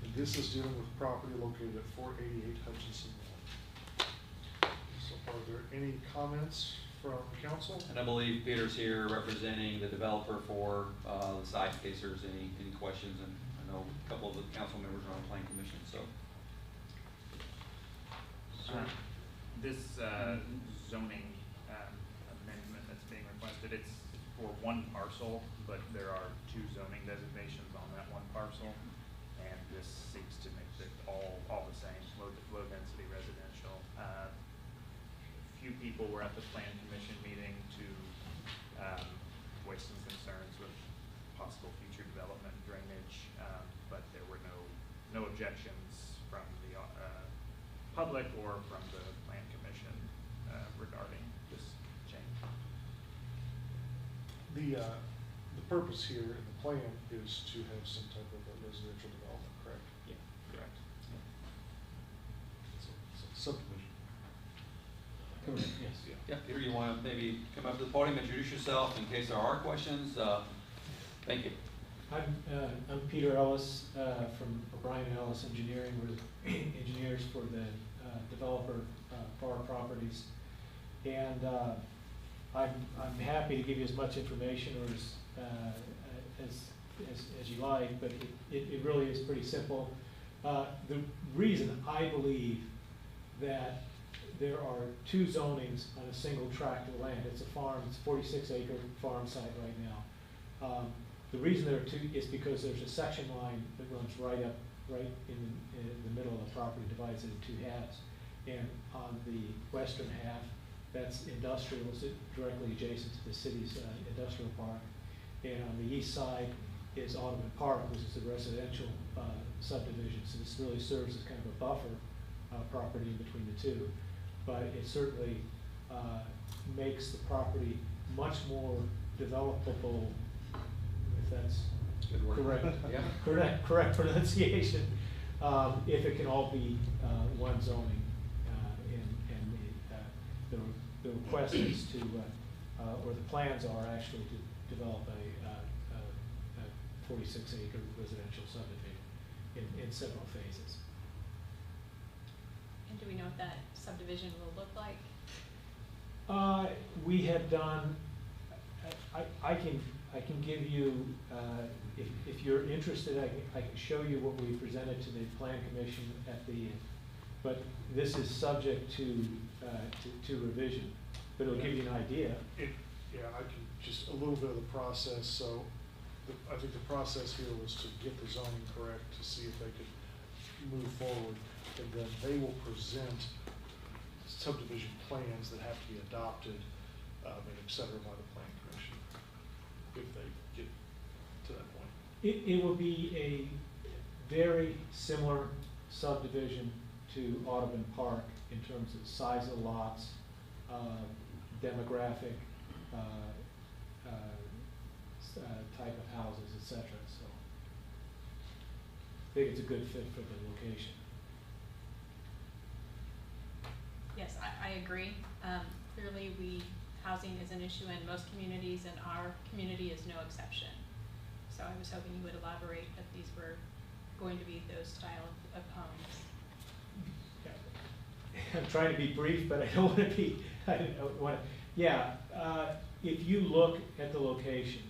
And this is dealing with property located at 488 Hutchinson Road. So are there any comments from council? And I believe Peter's here representing the developer for the site in case there's any questions. And I know a couple of the council members are on the planning commission, so. This zoning amendment that's being requested, it's for one parcel, but there are two zoning designations on that one parcel. And this seeks to make it all the same, low density residential. Few people were at the plan commission meeting to voice some concerns with possible future development drainage, but there were no objections from the public or from the plan commission regarding this change. The purpose here in the plan is to have some type of a residential development, correct? Yeah, correct. Subdivision. Yes. Yeah, Peter, you want to maybe come up to the podium, introduce yourself in case there are questions? Thank you. I'm Peter Ellis from O'Brien and Ellis Engineering. We're engineers for the developer for our properties, and I'm happy to give you as much information or as you like, but it really is pretty simple. The reason I believe that there are two zonings on a single tract of land, it's a farm, it's a 46-acre farm site right now. The reason there are two is because there's a section line that runs right in the middle of the property, divides it into two halves. And on the western half, that's industrial, is directly adjacent to the city's industrial park. And on the east side is Audubon Park, which is a residential subdivision. So this really serves as kind of a buffer property in between the two. But it certainly makes the property much more developable, if that's Good word. correct. Yeah. Correct pronunciation, if it can all be one zoning. And the request is to, or the plans are actually to develop a 46-acre residential subdivision in several phases. And do we know what that subdivision will look like? We have done, I can give you, if you're interested, I can show you what we presented to the Plan Commission at the, but this is subject to revision, but it'll give you an idea. Yeah, I can, just a little bit of the process. So I think the process here was to get the zoning correct, to see if they could move forward, and then they will present subdivision plans that have to be adopted, and et cetera, by the Plan Commission, if they get to that point. It will be a very similar subdivision to Audubon Park in terms of size of lots, demographic, type of houses, etc. So I think it's a good fit for the location. Yes, I agree. Clearly, housing is an issue in most communities, and our community is no exception. So I was hoping you would elaborate that these were going to be those style of homes. I'm trying to be brief, but I don't want to be, I don't want to, yeah. If you look at the location,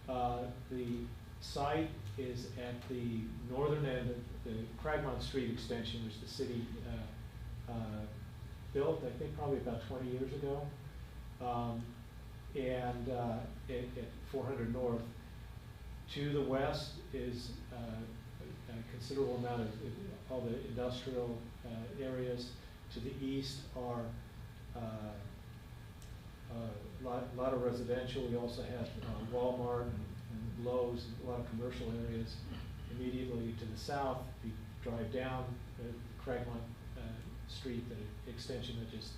the site is at the northern end of the Cragmont Street extension, which the city built, I think, probably about 20 years ago, and at 400 North. To the west is a considerable amount of all the industrial areas. To the east are a lot of residential. We also have Walmart and Lowe's, a lot of commercial areas. Immediately to the south, if you drive down Cragmont Street, the extension I just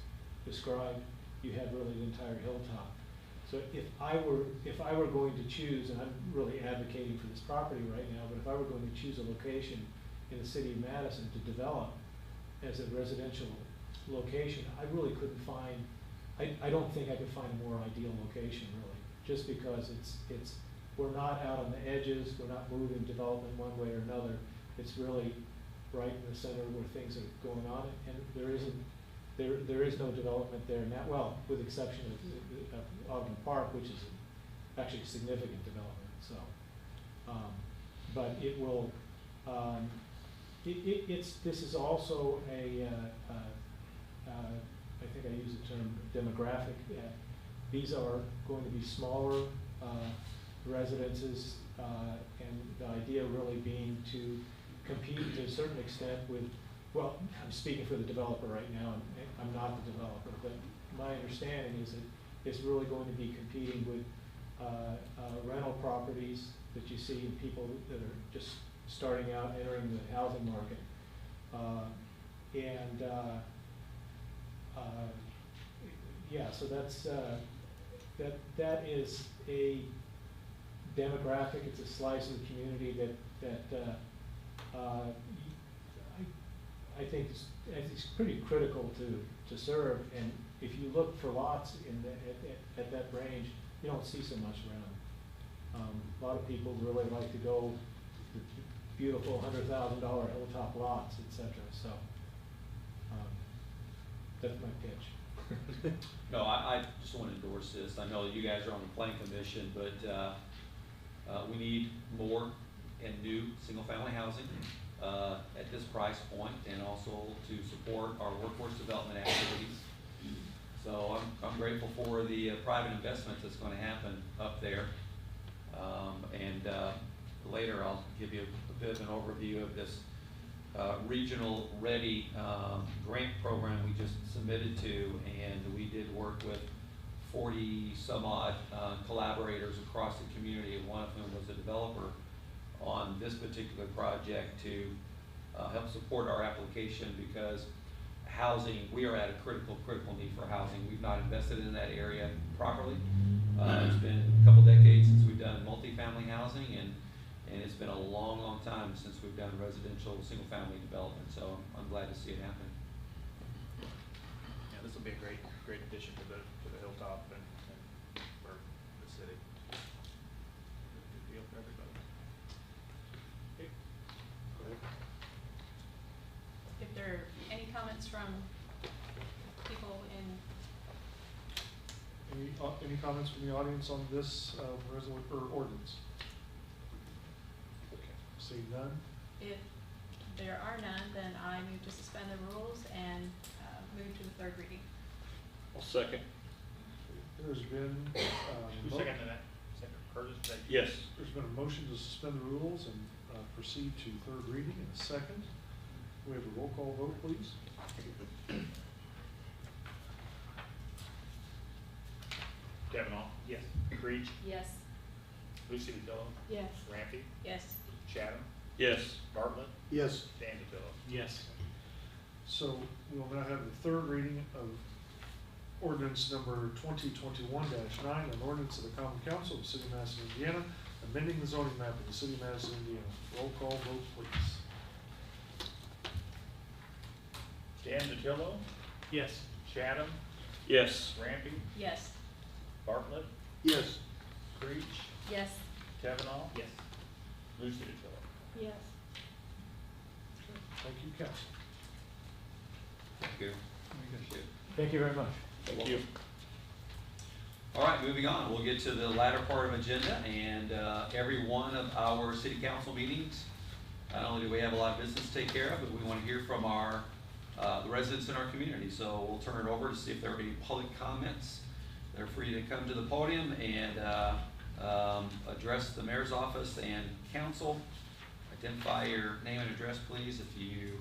described, you have really the entire hilltop. So if I were going to choose, and I'm really advocating for this property right now, but if I were going to choose a location in the city of Madison to develop as a residential location, I really couldn't find, I don't think I could find a more ideal location, really, just because we're not out on the edges, we're not moving development one way or another. It's really right in the center where things are going on, and there is no development there now, well, with the exception of Audubon Park, which is actually a significant development. So, but it will, this is also a, I think I use the term demographic. These are going to be smaller residences, and the idea really being to compete to a certain extent with, well, I'm speaking for the developer right now, and I'm not the developer, but my understanding is that it's really going to be competing with rental properties that you see in people that are just starting out, entering the housing market. Yeah, so that's, that is a demographic, it's a slice of the community that I think it's pretty critical to serve. And if you look for lots in at that range, you don't see so much around. A lot of people really like to go to beautiful $100,000 hilltop lots, etc. So that's my pitch. No, I just want to endorse this. I know that you guys are on the Plan Commission, but we need more and new single-family housing at this price point, and also to support our workforce development activities. So I'm grateful for the private investment that's going to happen up there. Later I'll give you a bit of an overview of this Regional Ready grant program we just submitted to, and we did work with 40 some odd collaborators across the community, and one of whom was a developer on this particular project to help support our application, because housing, we are at a critical need for housing. We've not invested in that area properly. It's been a couple decades since we've done multifamily housing, and it's been a long time since we've done residential single-family development. So I'm glad to see it happen. Yeah, this will be a great addition to the Hilltop and for the city. Good deal for everybody. Go ahead. If there are any comments from people in, Any comments from the audience on this ordinance? Okay, seeing none. if there are none, then I move to suspend the rules and move to the third reading. I'll second. There's been, Who seconded that? Second, Curtis? Yes. there's been a motion to suspend the rules and proceed to third reading in a second. We have a roll call vote, please. Kavanaugh? Yes. Creech? Yes. Lucy DeFillo? Yes. Rampy? Yes. Chatham? Yes. Bartlett? Yes. Dan DeFillo? Yes. So we'll now have the third reading of ordinance number 2021-9, an ordinance of the Common Council of the City of Madison, Indiana, amending the zoning map of the City of Madison, Indiana. Roll call vote, please. Dan DeFillo? Yes. Chatham? Yes. Rampy? Yes. Bartlett? Yes. Creech? Yes. Kavanaugh? Yes. Lucy DeFillo? Yes. Thank you, council. Thank you. Appreciate it. Thank you very much. Thank you. All right, moving on. We'll get to the latter part of agenda, and every one of our city council meetings, not only do we have a lot of business to take care of, but we want to hear from our the residents in our community. So we'll turn it over to see if there are any public comments. They're free to come to the podium and address the mayor's office and council. Identify your name and address, please, if you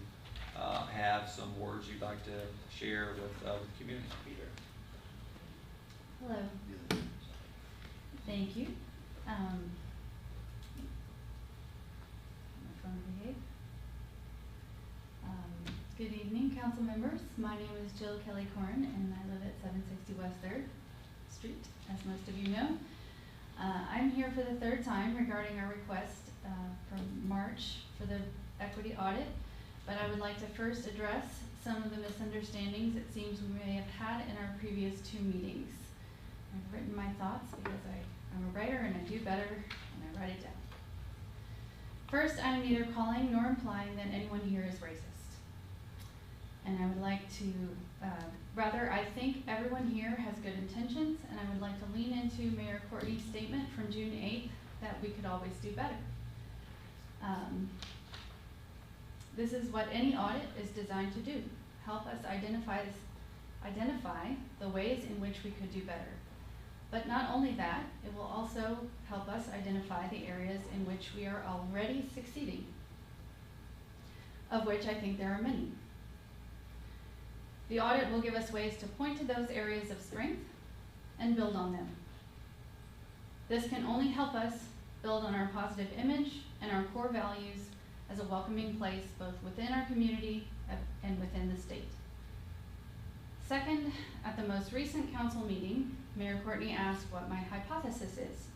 have some words you'd like to share with the community. Hello. Thank you. My phone behave. Good evening, council members. My name is Jill Kelly Corn, and I live at 760 West 3rd Street, as most of you know. I'm here for the third time regarding our request from March for the equity audit, but I would like to first address some of the misunderstandings it seems we may have had in our previous 2 meetings. I've written my thoughts because I'm a writer and I do better when I write it down. First, I'm neither calling nor implying that anyone here is racist. And I would like to, rather, I think everyone here has good intentions, and I would like to lean into Mayor Courtney's statement from June 8th that we could always do better. This is what any audit is designed to do, help us identify the ways in which we could do better. But not only that, it will also help us identify the areas in which we are already succeeding, of which I think there are many. The audit will give us ways to point to those areas of strength and build on them. This can only help us build on our positive image and our core values as a welcoming place both within our community and within the state. Second, at the most recent council meeting, Mayor Courtney asked what my hypothesis is.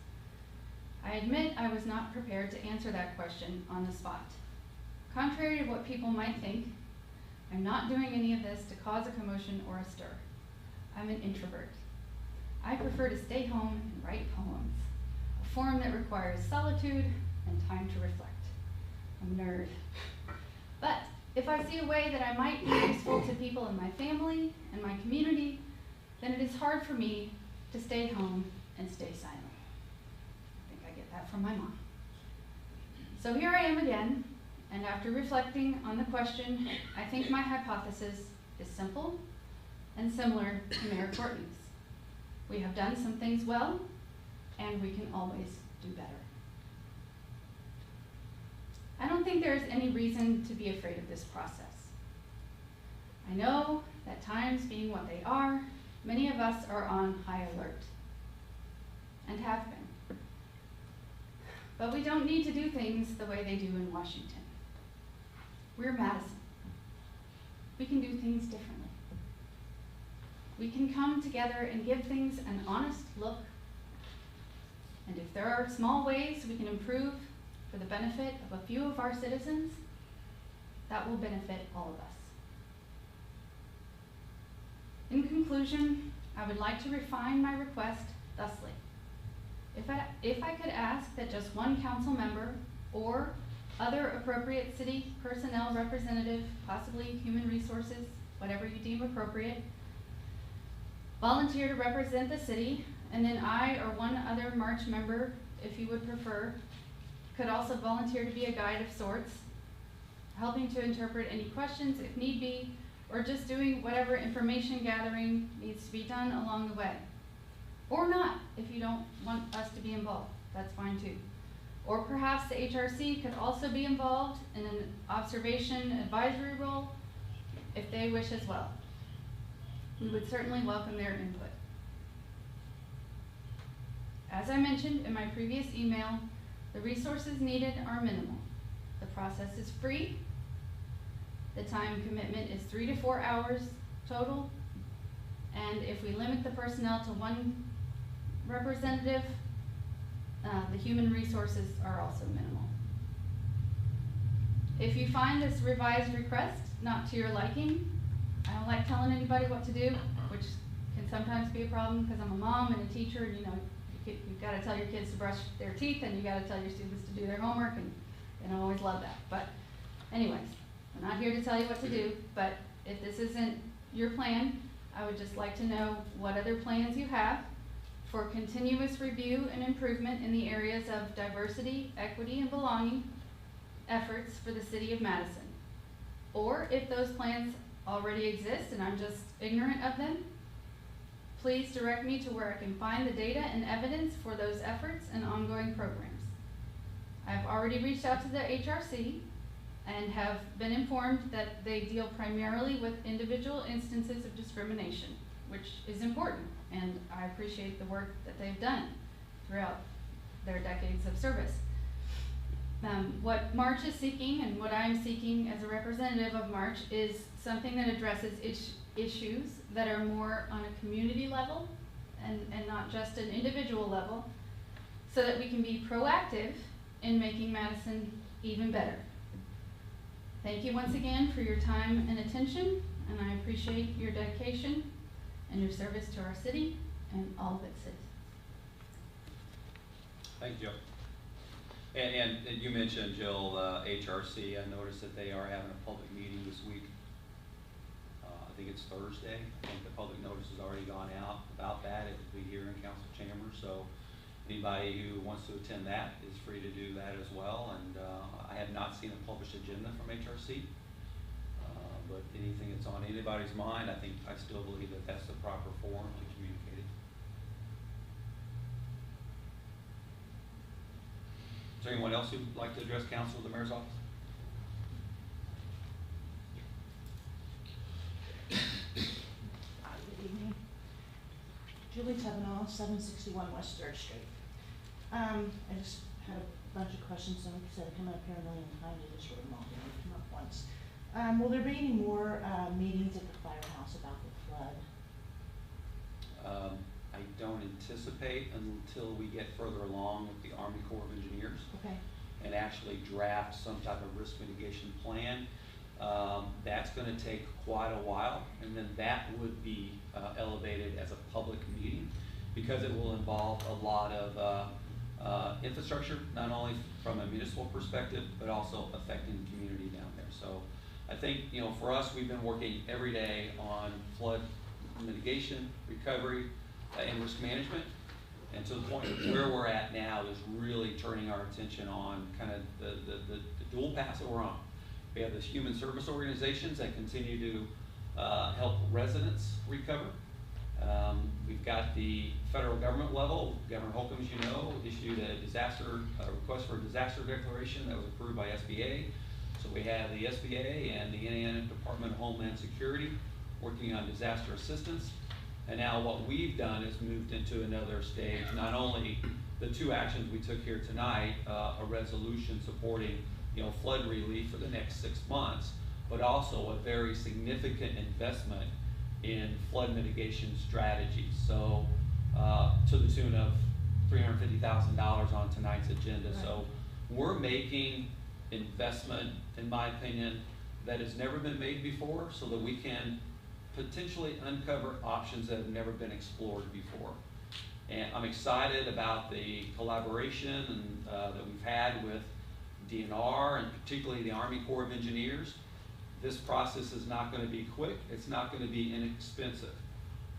I admit I was not prepared to answer that question on the spot. Contrary to what people might think, I'm not doing any of this to cause a commotion or a stir. I'm an introvert. I prefer to stay home and write poems, a form that requires solitude and time to reflect. I'm a nerd. But if I see a way that I might be useful to people in my family and my community, then it is hard for me to stay home and stay silent. I think I get that from my mom. So here I am again, and after reflecting on the question, I think my hypothesis is simple and similar to Mayor Courtney's. We have done some things well, and we can always do better. I don't think there's any reason to be afraid of this process. I know that times being what they are, many of us are on high alert, and have been. But we don't need to do things the way they do in Washington. We're Madison. We can do things differently. We can come together and give things an honest look. And if there are small ways we can improve for the benefit of a few of our citizens, that will benefit all of us. In conclusion, I would like to refine my request thusly. If I could ask that just one council member or other appropriate city personnel representative, possibly human resources, whatever you deem appropriate, volunteer to represent the city, and then I or one other March member, if you would prefer, could also volunteer to be a guide of sorts, helping to interpret any questions if need be, or just doing whatever information gathering needs to be done along the way. Or not, if you don't want us to be involved, that's fine too. Or perhaps the HRC could also be involved in an observation advisory role if they wish as well. We would certainly welcome their input. As I mentioned in my previous email, the resources needed are minimal. The process is free. The time commitment is 3 to 4 hours total. And if we limit the personnel to one representative, the human resources are also minimal. If you find this revised request not to your liking, I don't like telling anybody what to do, which can sometimes be a problem because I'm a mom and a teacher, and you've got to tell your kids to brush their teeth, and you've got to tell your students to do their homework, and they don't always love that. But anyways, I'm not here to tell you what to do, but if this isn't your plan, I would just like to know what other plans you have for continuous review and improvement in the areas of diversity, equity, and belonging efforts for the city of Madison. Or if those plans already exist and I'm just ignorant of them, please direct me to where I can find the data and evidence for those efforts and ongoing programs. I've already reached out to the HRC and have been informed that they deal primarily with individual instances of discrimination, which is important, and I appreciate the work that they've done throughout their decades of service. What March is seeking and what I'm seeking as a representative of March is something that addresses issues that are more on a community level and not just an individual level, so that we can be proactive in making Madison even better. Thank you once again for your time and attention, and I appreciate your dedication and your service to our city and all of its citizens. Thank you, Jill. And you mentioned, Jill, HRC. I noticed that they are having a public meeting this week. I think it's Thursday. I think the public notice has already gone out about that. It will be here in council chambers. So anybody who wants to attend that is free to do that as well. And I have not seen a published agenda from HRC. But anything that's on anybody's mind, I still believe that that's the proper forum to communicate it. Is there anyone else who'd like to address council or the mayor's office? Good evening. Julie Tevenow, 761 West 3rd Street. I just had a bunch of questions, so instead of coming up here a million times, I just wrote them all down. Come up once. Will there be any more meetings at the firehouse about the flood? I don't anticipate until we get further along with the Army Corps of Engineers. Okay. And actually draft some type of risk mitigation plan. That's going to take quite a while, and then that would be elevated as a public meeting because it will involve a lot of infrastructure, not only from a municipal perspective, but also affecting the community down there. So I think, for us, we've been working every day on flood mitigation, recovery, and risk management. And to the point where we're at now is really turning our attention on kind of the dual paths that we're on. We have these human service organizations that continue to help residents recover. We've got the federal government level. Governor Holcomb, as you know, issued a request for a disaster declaration that was approved by SBA. So we have the SBA and the Indiana Department of Homeland Security working on disaster assistance. And now what we've done is moved into another stage, not only the two actions we took here tonight, a resolution supporting, flood relief for the next 6 months, but also a very significant investment in flood mitigation strategies. So to the tune of $350,000 on tonight's agenda. Right. So we're making investment, in my opinion, that has never been made before, so that we can potentially uncover options that have never been explored before. And I'm excited about the collaboration that we've had with DNR and particularly the Army Corps of Engineers. This process is not going to be quick, it's not going to be inexpensive,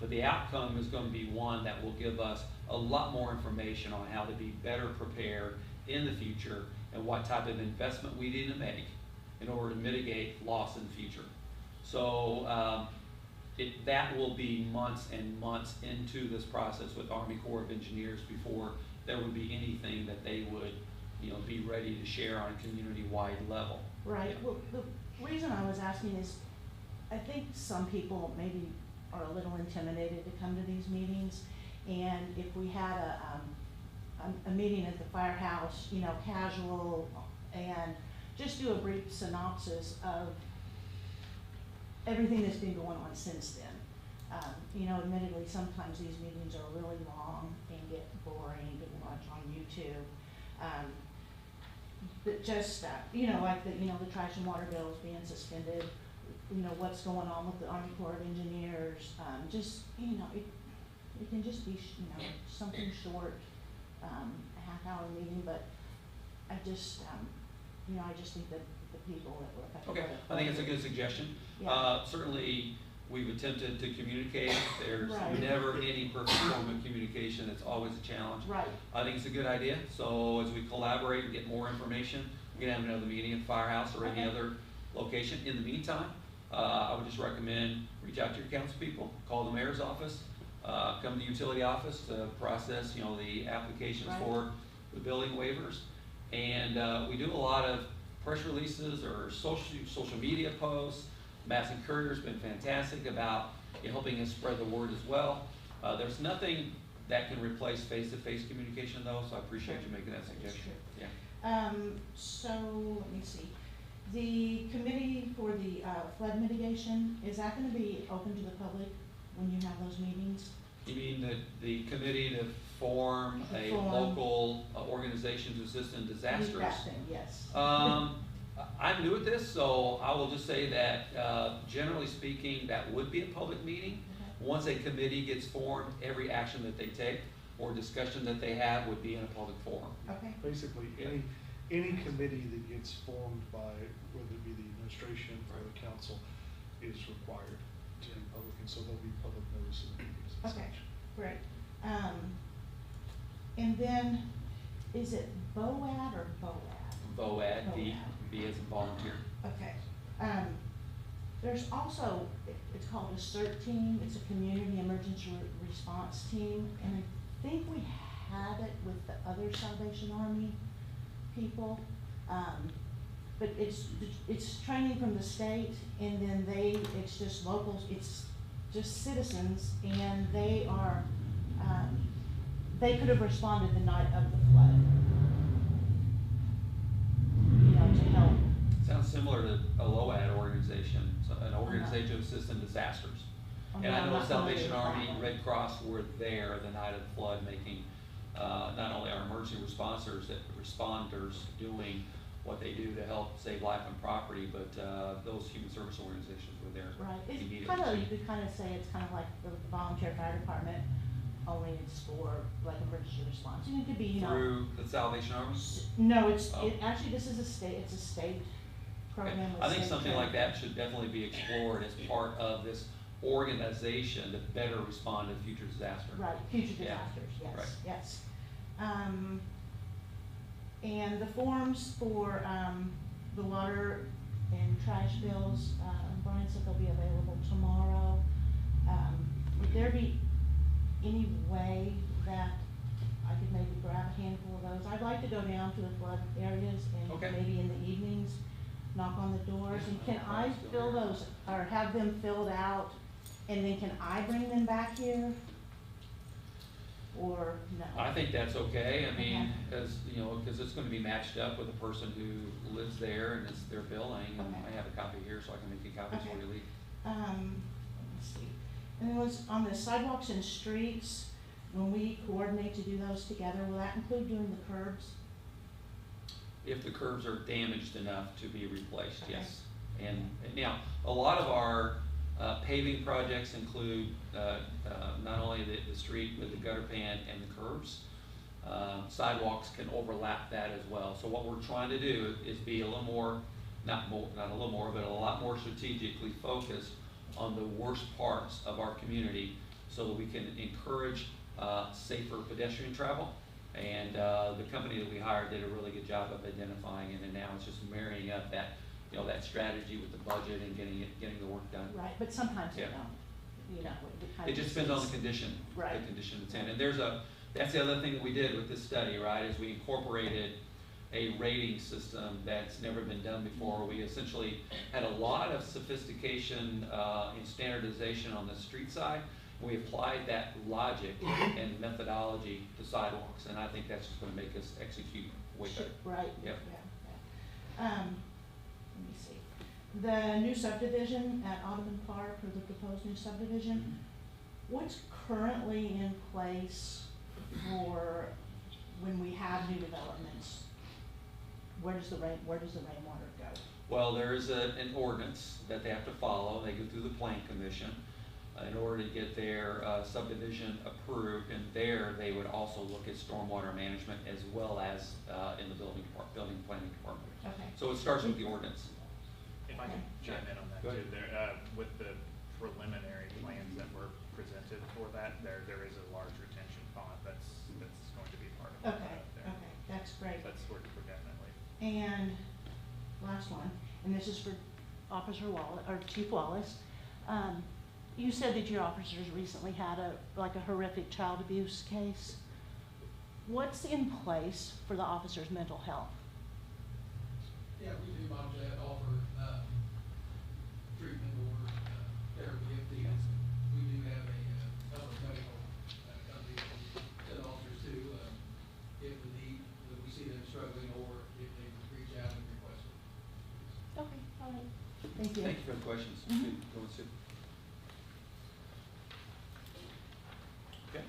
but the outcome is going to be one that will give us a lot more information on how to be better prepared in the future and what type of investment we need to make in order to mitigate loss in the future. So that will be months and months into this process with Army Corps of Engineers before there would be anything that they would be ready to share on a community-wide level. Right. Yeah. Well, the reason I was asking is I think some people maybe are a little intimidated to come to these meetings, and if we had a meeting at the firehouse, casual, and just do a brief synopsis of everything that's been going on since then. Admittedly, sometimes these meetings are really long and get boring to watch on YouTube. But just, like the trash and water bills being suspended, what's going on with the Army Corps of Engineers, it can just be, something short, a half-hour meeting, but I just think that the people that were affected. Okay, I think it's a good suggestion. Yeah. Certainly, we've attempted to communicate. There's Right. never any perfect form of communication. It's always a challenge. Right. I think it's a good idea. So as we collaborate and get more information, we can have another meeting at the firehouse or any Okay. other location. In the meantime, I would just recommend reach out to your council people, call the mayor's office, come to the utility office to process, the applications Right. for the building waivers. And we do a lot of press releases or social media posts. Madison Courier's been fantastic about helping us spread the word as well. There's nothing that can replace face-to-face communication though, so I appreciate you making that suggestion. Yeah. So let me see. The committee for the flood mitigation, is that going to be open to the public when you have those meetings? You mean the committee to form a local organization to assist in disasters? That thing, yes. I'm new at this, so I will just say that generally speaking, that would be a public meeting. Okay. Once a committee gets formed, every action that they take or discussion that they have would be in a public forum. Okay. Basically, any committee that gets formed by, whether it be the administration or the council, is required to be public, and so there'll be public notice of the meetings and Okay, such. great. And then, is it BOAD or BOAD? BOAD, B BOAD. as in volunteer. Okay. There's also, it's called a CERT team. It's a community emergency response team, and I think we have it with the other Salvation Army people. But it's training from the state, and then it's just locals, it's just citizens, and they are, they could have responded the night of the flood. To help. Sounds similar to a LOAD organization, so an organization to assist in disasters. Oh, And no, I I'm know not Salvation familiar with Army, that one. Red Cross were there the night of the flood, making not only our emergency responders doing what they do to help save life and property, but those human service organizations were there. Right, immediately. it's kind of, you could kind of say it's kind of like the volunteer fire department, only it's for like emergency response. And it could be, Through the Salvation Army? No, it's, Oh. actually, this is it's a state Okay. program. with I think state something like training. that should definitely be explored as part of this organization to better respond to future disasters. Right, future Yeah. disasters, yes, Right. yes. And the forms for, the water and trash bills, Brian said they'll be available tomorrow. Would there be any way that I could maybe grab a handful of those? I'd like to go down to the flood areas Okay. and maybe in the evenings, knock on the doors, and can I fill those, or have them filled out, and then can I bring them back here? Or no? I think that's okay, I mean, Okay. as, you know, because it's gonna be matched up with the person who lives there and it's their billing, and Okay. I have a copy here, so I can make you copies Okay. for you leave. Let me see. And then was on the sidewalks and streets, when we coordinate to do those together, will that include doing the curbs? If the curbs are damaged enough to be replaced, Okay. yes. And now, a lot of our paving projects include not only the street, but the gutter pan and the curbs. Sidewalks can overlap that as well. So what we're trying to do is be a little more, not a little more, but a lot more strategically focused on the worst parts of our community so that we can encourage safer pedestrian travel. And the company that we hired did a really good job of identifying it, and now it's just marrying up that, you know, that strategy with the budget and getting the work done. Right, but sometimes they Yeah. don't, you know. kind It of just depends on the condition, Right. the condition it's in. And that's the other thing that we did with this study, right, is we incorporated a rating system that's never been done before. We essentially had a lot of sophistication and standardization on the street side. We applied that logic and methodology to sidewalks, and I think that's just gonna make us execute way better. Right, yeah, Yep. yeah. Let me see. The new subdivision at Audubon Park, or the proposed new subdivision, what's currently in place for when we have new developments? Where does the rainwater go? Well, there is an ordinance that they have to follow. They go through the plan commission in order to get their subdivision approved, and there they would also look at stormwater management as well as in the building planning department. Okay. So it starts with the ordinance. If I can chime in on that Go too, ahead. there, with the preliminary plans that were presented for that, there is a large retention pond that's going to be part of that Okay, there. okay, that's great. That's we're definitely. And last one, and this is for Officer Wallace, or Chief Wallace. You said that your officers recently had a horrific child abuse case. What's in place for the officers' mental health? Yeah, we do monitor that, offer, treatment or, therapy if needed. We do have a, couple of medical, companies that send officers to, if the need, if we see them struggling or if they reach out and request it. Okay, all right. Thank you. Thank you for the questions. Mhm. Go on, Sue. Okay.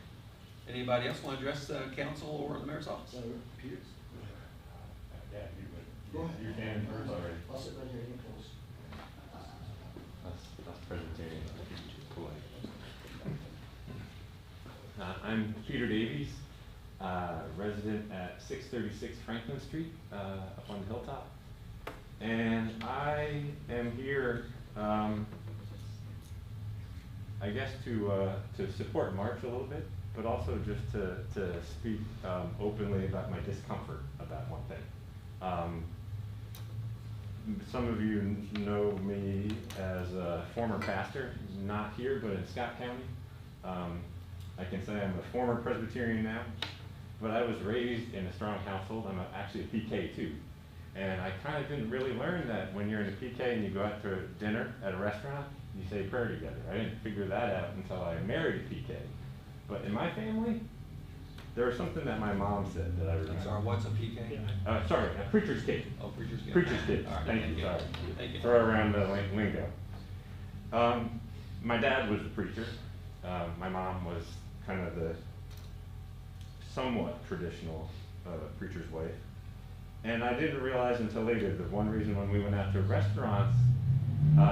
Anybody else want to address council or the mayor's office? Peters? Yeah, Go ahead. you're standing first already. I'll sit right here, you close. That's Presbyterian. I'm Peter Davies, resident at 636 Franklin Street, up on the hilltop. And I am here, I guess to support March a little bit, but also just to speak openly about my discomfort about one thing. Some of you know me as a former pastor, not here, but in Scott County. I can say I'm a former Presbyterian now, but I was raised in a strong household. I'm actually a PK too. And I kind of didn't really learn that when you're in a PK and you go out to dinner at a restaurant, you say prayer together. I didn't figure that out until I married a PK. But in my family, there was something that my mom said that I remember. I'm sorry, what's a PK? Sorry, a preacher's kid. Oh, preacher's kid. Preacher's kid. All right, Thank you, sorry. Thank you. Throw around the lingo. My dad was a preacher. My mom was kind of the somewhat traditional preacher's wife. And I didn't realize until later that one reason when we went out to restaurants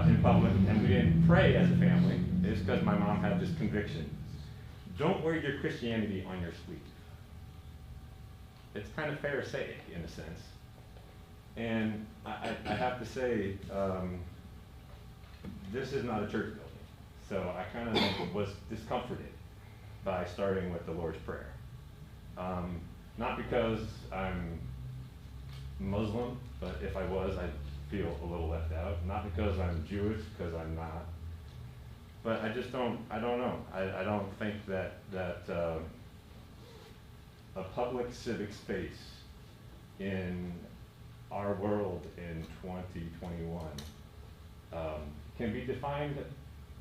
in public and we didn't pray as a family is because my mom had this conviction. Don't wear your Christianity on your sleeve. It's kind of Pharisaic in a sense. And I have to say, this is not a church building. So I kind of was discomforted by starting with the Lord's Prayer. Not because I'm Muslim, but if I was, I'd feel a little left out. Not because I'm Jewish, because I'm not. But I just don't, I don't know. I don't think that a public civic space in our world in 2021 can be defined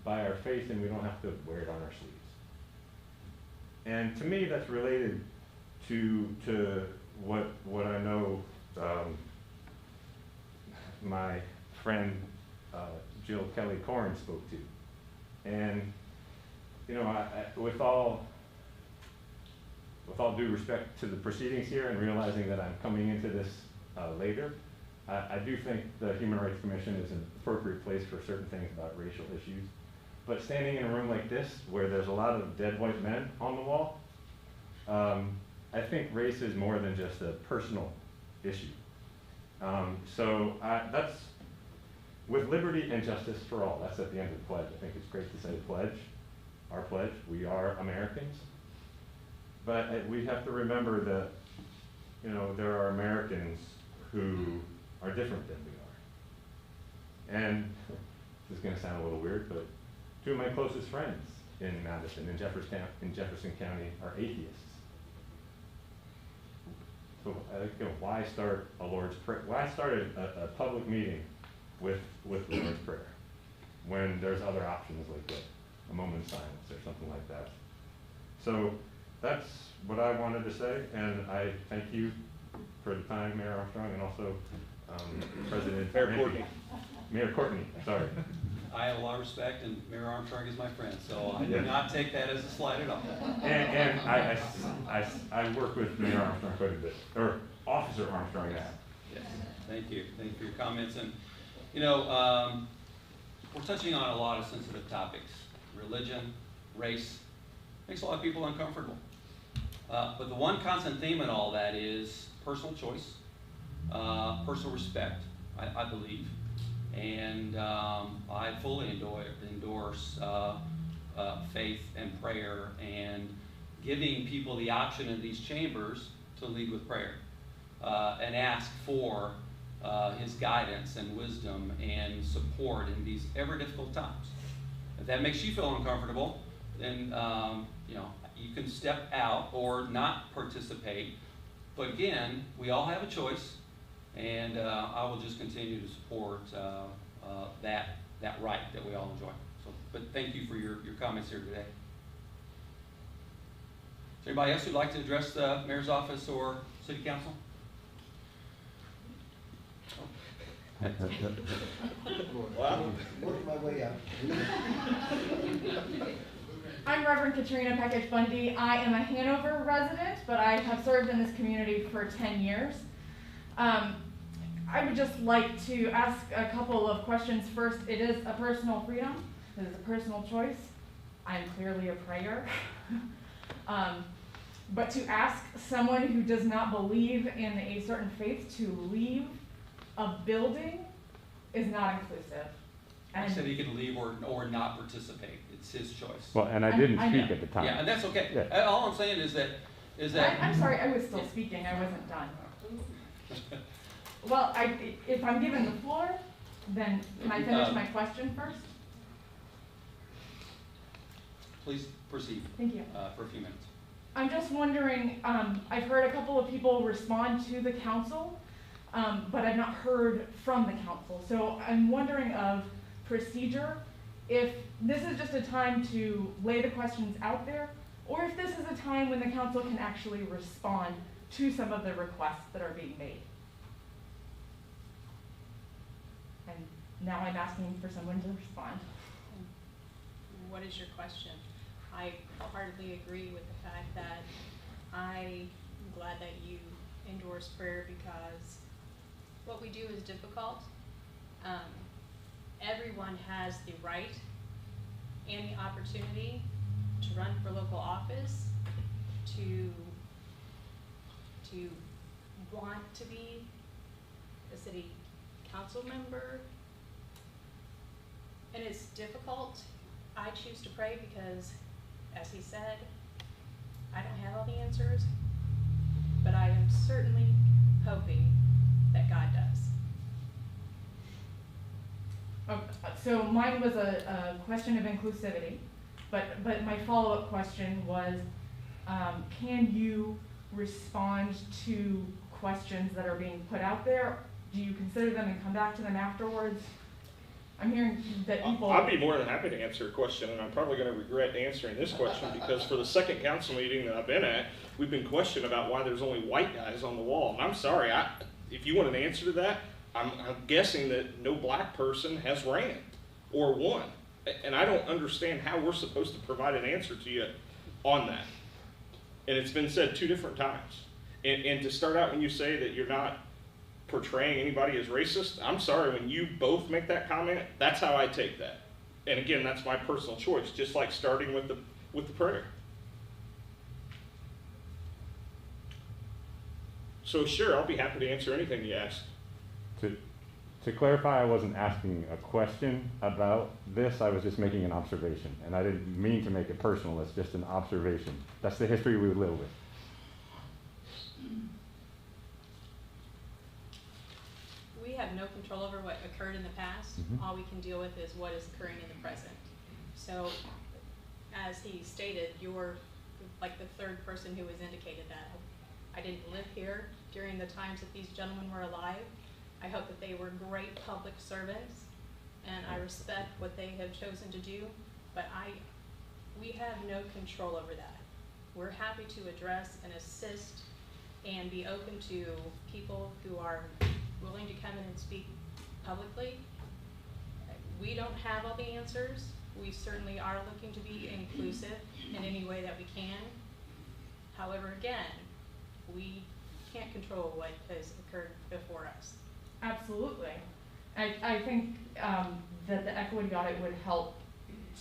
by our faith, and we don't have to wear it on our sleeves. And to me, that's related to what I know my friend Jill Kelly Corrin spoke to. And you know, with all due respect to the proceedings here, and realizing that I'm coming into this later, I do think the Human Rights Commission is an appropriate place for certain things about racial issues. But standing in a room like this, where there's a lot of dead white men on the wall, I think race is more than just a personal issue. So that's, with liberty and justice for all, that's at the end of the pledge. I think it's great to say pledge, our pledge, we are Americans. But we have to remember that, you know, there are Americans who are different than we are. And this is gonna sound a little weird, but two of my closest friends in Madison, in Jefferson County, are atheists. So you know, why start a Lord's Prayer? Why start a public meeting with the Lord's Prayer when there's other options like a moment's silence or something like that? So that's what I wanted to say, and I thank you for the time, Mayor Armstrong, and also President Mayor Courtney, sorry. I have a lot of respect, and Mayor Armstrong is my friend, so I do not take that as a slight at all. And I work with Mayor Armstrong quite a bit, or Officer Armstrong now. Yes, thank you for your comments. And you know, we're touching on a lot of sensitive topics: religion, race. Makes a lot of people uncomfortable. But the one constant theme in all that is personal choice, personal respect, I believe. And I fully endorse faith and prayer, and giving people the option in these chambers to lead with prayer and ask for his guidance and wisdom and support in these ever difficult times. If that makes you feel uncomfortable, then you know, you can step out or not participate. But again, we all have a choice. And I will just continue to support that right that we all enjoy. So, but thank you for your comments here today. Is there anybody else who'd like to address the Mayor's office or City Council? Wow. Working my way out. I'm Reverend Katrina Peckage Bundy. I am a Hanover resident, but I have served in this community for 10 years. I would just like to ask a couple of questions. First, it is a personal freedom. It is a personal choice. I'm clearly a prayer. But to ask someone who does not believe in a certain faith to leave a building is not inclusive. I said he can leave or not participate. It's his choice. Well, and I didn't speak at the time. Yeah, and that's okay. Yeah. All I'm saying is that I'm sorry, I was still speaking. I wasn't done. Well, if I'm given the floor, then can I finish my question first? Please proceed. Thank you. For a few minutes. I'm just wondering, I've heard a couple of people respond to the council, but I've not heard from the council. So I'm wondering of procedure, if this is just a time to lay the questions out there, or if this is a time when the council can actually respond to some of the requests that are being made. And now I'm asking for someone to respond. What is your question? I wholeheartedly agree with the fact that I'm glad that you endorse prayer, because what we do is difficult. Everyone has the right and the opportunity to run for local office, to want to be a city council member, and it's difficult. I choose to pray because, as he said, I don't have all the answers, but I am certainly hoping that God does. so mine was a question of inclusivity, but my follow-up question was, can you respond to questions that are being put out there? Do you consider them and come back to them afterwards? I'm hearing that people. I'd be more than happy to answer a question, and I'm probably going to regret answering this question because for the second council meeting that I've been at, we've been questioned about why there's only white guys on the wall. And I'm sorry, if you want an answer to that, I'm guessing that no black person has ran or won. And I don't understand how we're supposed to provide an answer to you on that. And it's been said 2 different times. And to start out when you say that you're not portraying anybody as racist, I'm sorry, when you both make that comment, that's how I take that. And again, that's my personal choice, just like starting with the prayer. So sure, I'll be happy to answer anything you ask. To clarify, I wasn't asking a question about this, I was just making an observation. And I didn't mean to make it personal, it's just an observation. That's the history we live with. We have no control over what occurred in the past. All we can deal with is what is occurring in the present. So, as he stated, you're like the 3rd person who has indicated that. I didn't live here during the times that these gentlemen were alive. I hope that they were great public servants, and I respect what they have chosen to do, but we have no control over that. We're happy to address and assist and be open to people who are willing to come in and speak publicly. We don't have all the answers. We certainly are looking to be inclusive in any way that we can. However, again, we can't control what has occurred before us. Absolutely. I think that the equity audit would help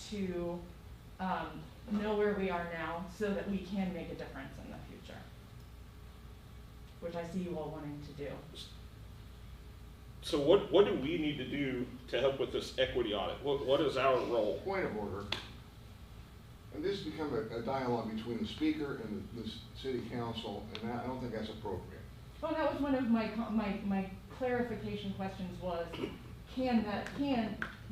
to know where we are now so that we can make a difference in the future, which I see you all wanting to do. So what do we need to do to help with this equity audit? What is our role? Point of order. And this has become a dialogue between the speaker and the city council, and I don't think that's appropriate. Well, that was one of my clarification questions was, can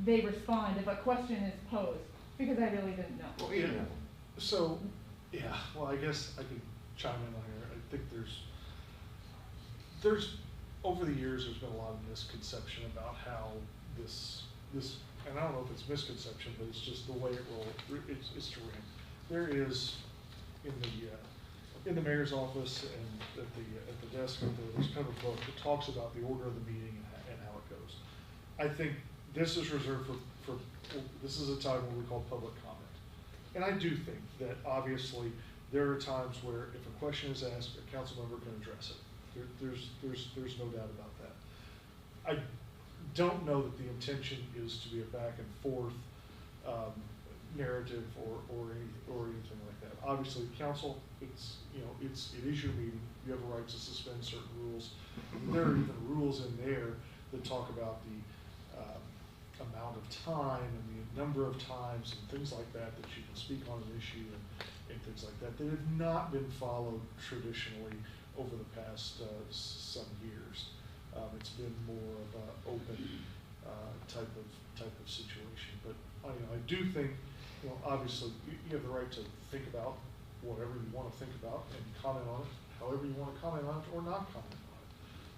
they respond if a question is posed? Because I really didn't know. Well, you know. So, yeah, well, I guess I could chime in on here. I think there's over the years, there's been a lot of misconception about how this, and I don't know if it's misconception, but it's just the way it rolls, it's to run. There is, in the mayor's office and at the desk, there's kind of a book that talks about the order of the meeting and how it goes. I think this is reserved for this is a time when we call public comment. And I do think that obviously there are times where if a question is asked, a council member can address it. There's no doubt about that. I don't know that the intention is to be a back and forth narrative or anything like that. Obviously, council, it is your meeting. You have a right to suspend certain rules. There are even rules in there that talk about the amount of time and the number of times and things like that you can speak on an issue and things like that have not been followed traditionally over the past some years. It's been more of an open type of situation. But I do think, obviously you have the right to think about whatever you want to think about and comment on it however you want to comment on it or not comment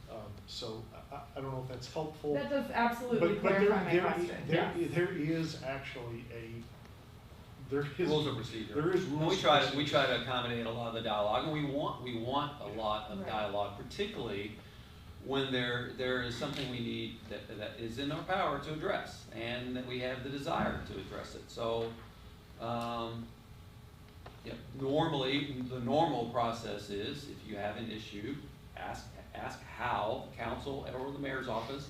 on it. So I don't know if that's helpful. That does absolutely clarify my question. There is actually rules of procedure. There is rules. We try to accommodate a lot of the dialogue, and we want a lot of dialogue, particularly when there is something we need that is in our power to address, and that we have the desire to address it. So, normally the normal process is if you have an issue, ask how the council or the mayor's office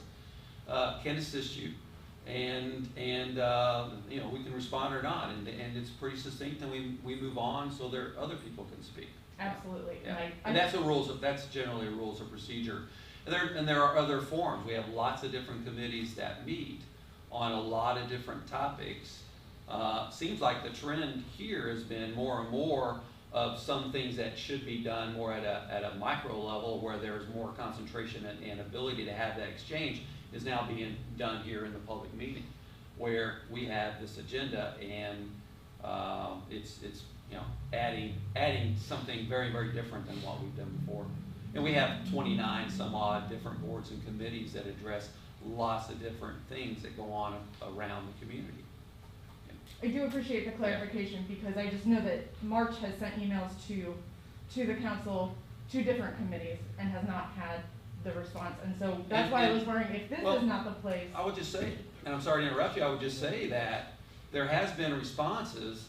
can assist you, and we can respond or not, and it's pretty succinct, and we move on so other people can speak. Absolutely. Yeah. And that's generally rules of procedure. And there are other forms. We have lots of different committees that meet on a lot of different topics. Seems like the trend here has been more and more of some things that should be done more at a micro level, where there's more concentration and ability to have that exchange, is now being done here in the public meeting. where we have this agenda and it's you know, adding something very, very different than what we've done before. And we have 29 some odd different boards and committees that address lots of different things that go on around the community. I do appreciate the clarification because I just know that March has sent emails to the council, to different committees, and has not had the response. And so that's why I was wondering if this is not the place. I would just say, and I'm sorry to interrupt you, I would just say that there has been responses,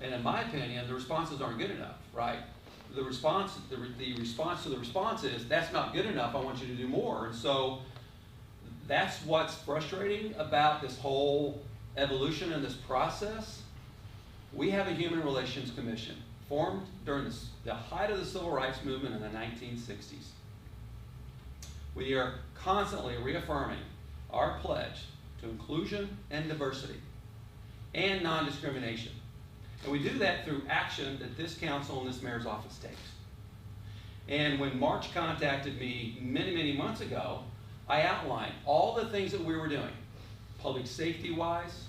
and in my opinion, the responses aren't good enough, right? The response to the response is, that's not good enough, I want you to do more. And so that's what's frustrating about this whole evolution in this process. We have a Human Relations Commission formed during the height of the Civil Rights Movement in the 1960s. We are constantly reaffirming our pledge to inclusion and diversity and non-discrimination. And we do that through action that this council and this mayor's office takes. And when March contacted me many, many months ago, I outlined all the things that we were doing, public safety-wise,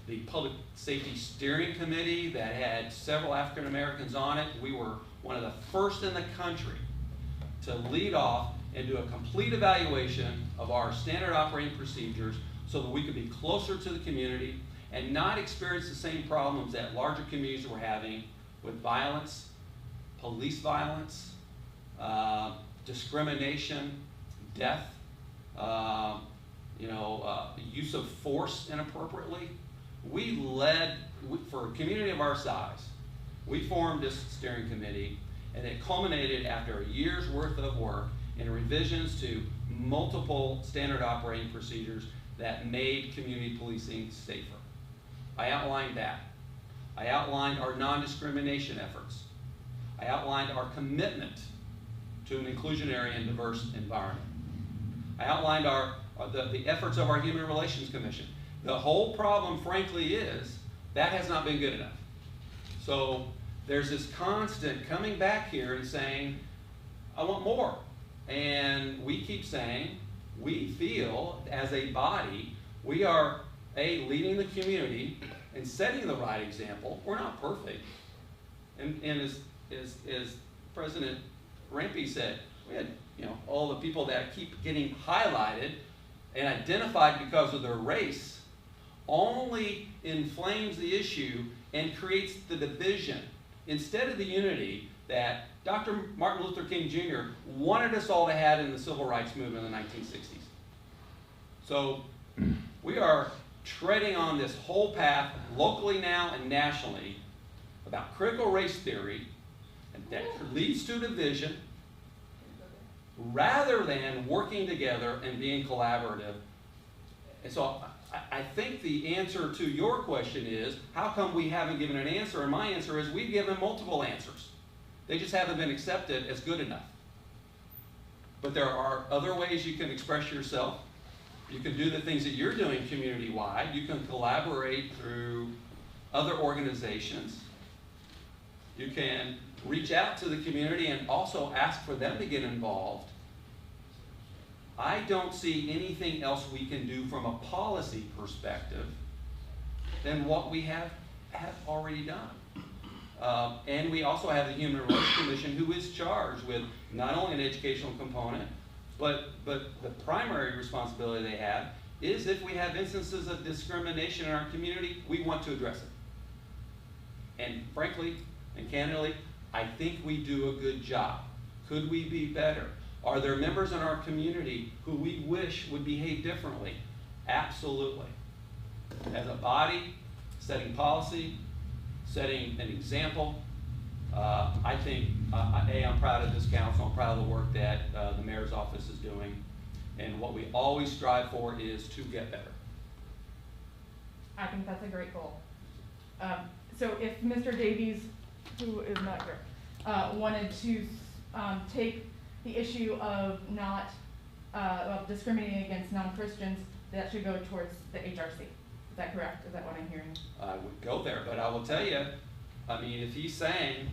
the Public Safety Steering Committee that had several African Americans on it. We were one of the first in the country to lead off and do a complete evaluation of our standard operating procedures so that we could be closer to the community and not experience the same problems that larger communities were having with violence, police violence, discrimination, death, use of force inappropriately. We led, for a community of our size, we formed this steering committee, and it culminated after a year's worth of work in revisions to multiple standard operating procedures that made community policing safer. I outlined that. I outlined our non-discrimination efforts. I outlined our commitment to an inclusionary and diverse environment. I outlined the efforts of our Human Relations Commission. The whole problem, frankly, is that has not been good enough. So there's this constant coming back here and saying, I want more. And we keep saying, we feel as a body, we are, leading the community and setting the right example. We're not perfect. And as President Rampey said, we had all the people that keep getting highlighted and identified because of their race only inflames the issue and creates the division instead of the unity that Dr. Martin Luther King Jr. wanted us all to have in the Civil Rights Movement in the 1960s. So we are treading on this whole path locally now and nationally about critical race theory, and that leads to division rather than working together and being collaborative. And so I think the answer to your question is, how come we haven't given an answer? And my answer is, we've given multiple answers. They just haven't been accepted as good enough. But there are other ways you can express yourself. You can do the things that you're doing community-wide. You can collaborate through other organizations. You can reach out to the community and also ask for them to get involved. I don't see anything else we can do from a policy perspective than what we have already done. And we also have the Human Relations Commission, who is charged with not only an educational component, but the primary responsibility they have is if we have instances of discrimination in our community, we want to address it. And frankly and candidly, I think we do a good job. Could we be better? Are there members in our community who we wish would behave differently? Absolutely. As a body, setting policy, setting an example, I think, I'm proud of this council. I'm proud of the work that the mayor's office is doing. And what we always strive for is to get better. I think that's a great goal. So if Mr. Davies, who is not here, wanted to take the issue of not discriminating against non-Christians, that should go towards the HRC. Is that correct? Is that what I'm hearing? I would go there, but I will tell you, I mean, if he's saying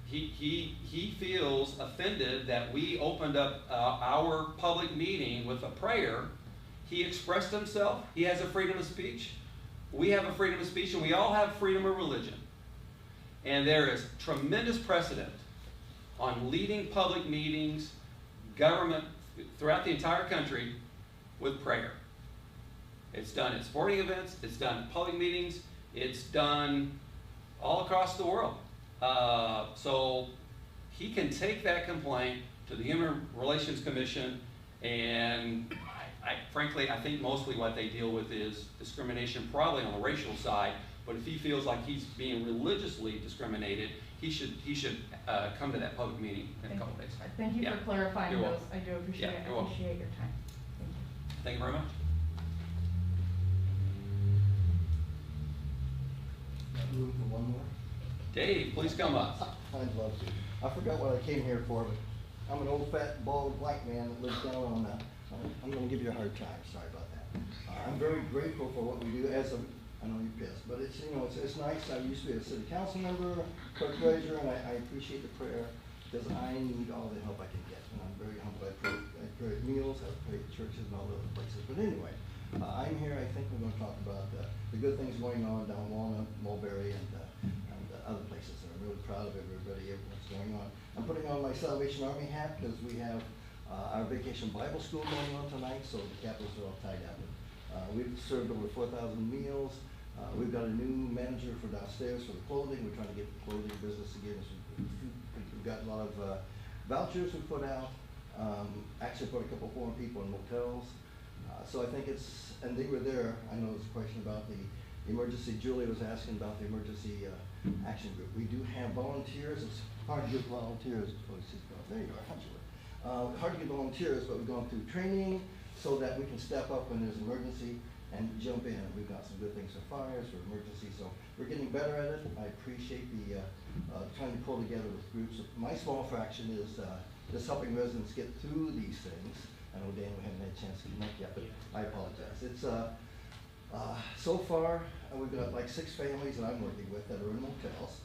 he feels offended that we opened up our public meeting with a prayer, he expressed himself, he has a freedom of speech. we have a freedom of speech and we all have freedom of religion. And there is tremendous precedent on leading public meetings, government, throughout the entire country with prayer. It's done at sporting events, it's done at public meetings, it's done all across the world. So he can take that complaint to the Human Relations Commission, and frankly, I think mostly what they deal with is discrimination, probably on the racial side, but if he feels like he's being religiously discriminated, he should come to that public meeting in a couple days. Thank you Yeah. for clarifying You're those. welcome. I do appreciate Yeah, it. you're I welcome. appreciate your time. Thank you. Thank you very much. Room for one more? Dave, please come up. I'd love to. I forgot what I came here for, but I'm an old, fat, bald, white man that lives down on I'm gonna give you a hard time, sorry about that. I'm very grateful for what we do I know you're pissed, but it's, it's nice. I used to be a city council member, clerk treasurer, and I appreciate the prayer, because I need all the help I can get, and I'm very humble. I pray at meals, I pray at churches and all the other places, but anyway, I'm here. I think we're gonna talk about the good things going on down Walnut, Mulberry, and other places. And I'm really proud of everybody, what's going on. I'm putting on my Salvation Army hat because we have our Vacation Bible School going on tonight, so the capitals are all tied up. We've served over 4,000 meals. We've got a new manager for downstairs for the clothing. We're trying to get the clothing business again. We've got a lot of vouchers we put out. Actually put a couple more people in motels. So I think and they were there. I know there's a question about the emergency. Julie was asking about the emergency action group. We do have volunteers. It's hard to get volunteers. Oh, she's gone. There you are, Julie. Hard to get volunteers, but we're going through training so that we can step up when there's an emergency and jump in. We've got some good things for fires, for emergencies, so we're getting better at it. I appreciate the trying to pull together with groups. My small fraction is just helping residents get through these things. I know, Dan, we haven't had a chance to connect yet, but I apologize. It's so far, we've got like 6 families that I'm working with that are in motels.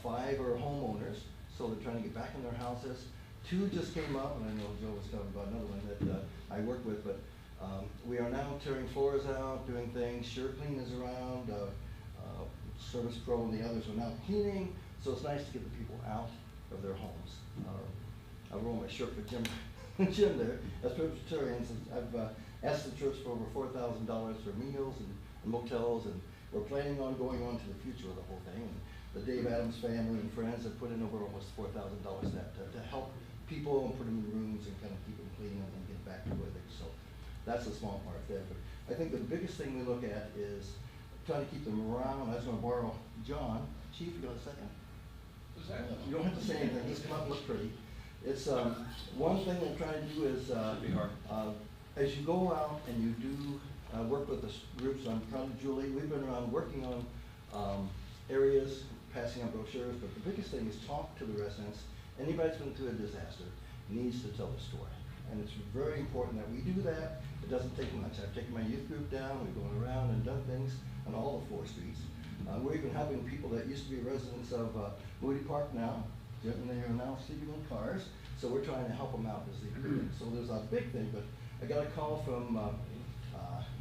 5 are homeowners, so they're trying to get back in their houses. 2 just came up, and I know Joe was talking about another one that I work with, but we are now tearing floors out, doing things. SureClean is around, Service Pro and the others are now cleaning, so it's nice to get the people out of their homes. I roll my shirt for Jim there. As Presbyterians, I've asked the church for over $4,000 for meals and motels, and we're planning on going on to the future of the whole thing. And the Dave Adams family and friends have put in over almost $4,000 to help people and put them in rooms and kind of keep them clean and get back to where they so that's a small part there. But I think the biggest thing we look at is trying to keep them around. I was going to borrow John. Chief, you got a second? You don't have to say anything. Just come up and look pretty. It's one thing I'm trying to do is as you go out and you do work with the groups. I'm proud of Julie. We've been around working on areas, passing out brochures, but the biggest thing is talk to the residents. Anybody that's been through a disaster needs to tell the story. And it's very important that we do that. It doesn't take much. I've taken my youth group down. We've gone around and done things on all the 4 streets. We're even helping people that used to be residents of Moody Park now. They are now sleeping in cars. So we're trying to help them out as they do it. So there's a big thing, but I got a call from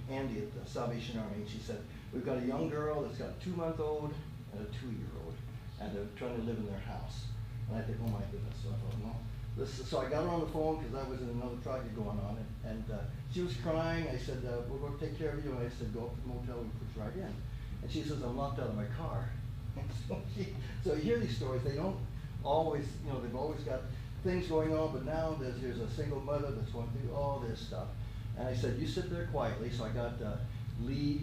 Andy at the Salvation Army, and she said, we've got a young girl that's got a 2-month-old and a 2-year-old, and they're trying to live in their house. And I think, oh my goodness. So I thought, well, so I got her on the phone because I was in another project going on, and she was crying. I said, we're going to take care of you. And I said, go up to the motel and put you right in. And she says, I'm locked out of my car. So you hear these stories. They don't always, they've always got things going on, but now here's a single mother that's going through all this stuff. And I said, you sit there quietly. So I got Lee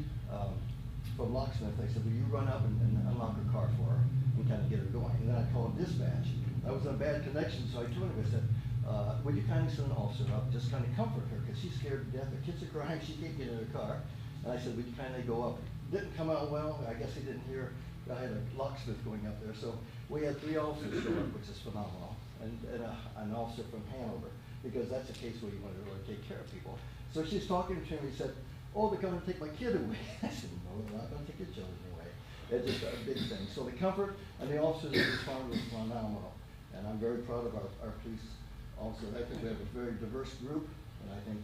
from Locksmith. I said, will you run up and unlock her car for her and kind of get her going? And then I called dispatch. I was in a bad connection, so I told him, I said, would you kindly send an officer up, just kind of comfort her, because she's scared to death. The kids are crying, she can't get in her car. And I said, would you kindly go up? Didn't come out well. I guess he didn't hear. I had a locksmith going up there. So we had 3 officers show up, which is phenomenal, and an officer from Hanover, because that's a case where you want to really take care of people. So she's talking to him, he said, oh, they're going to take my kid away. I said, no, they're not going to take your children away. It's just a big thing. So the comfort and the officers that responded was phenomenal. And I'm very proud of our police also. I think we have a very diverse group, and I think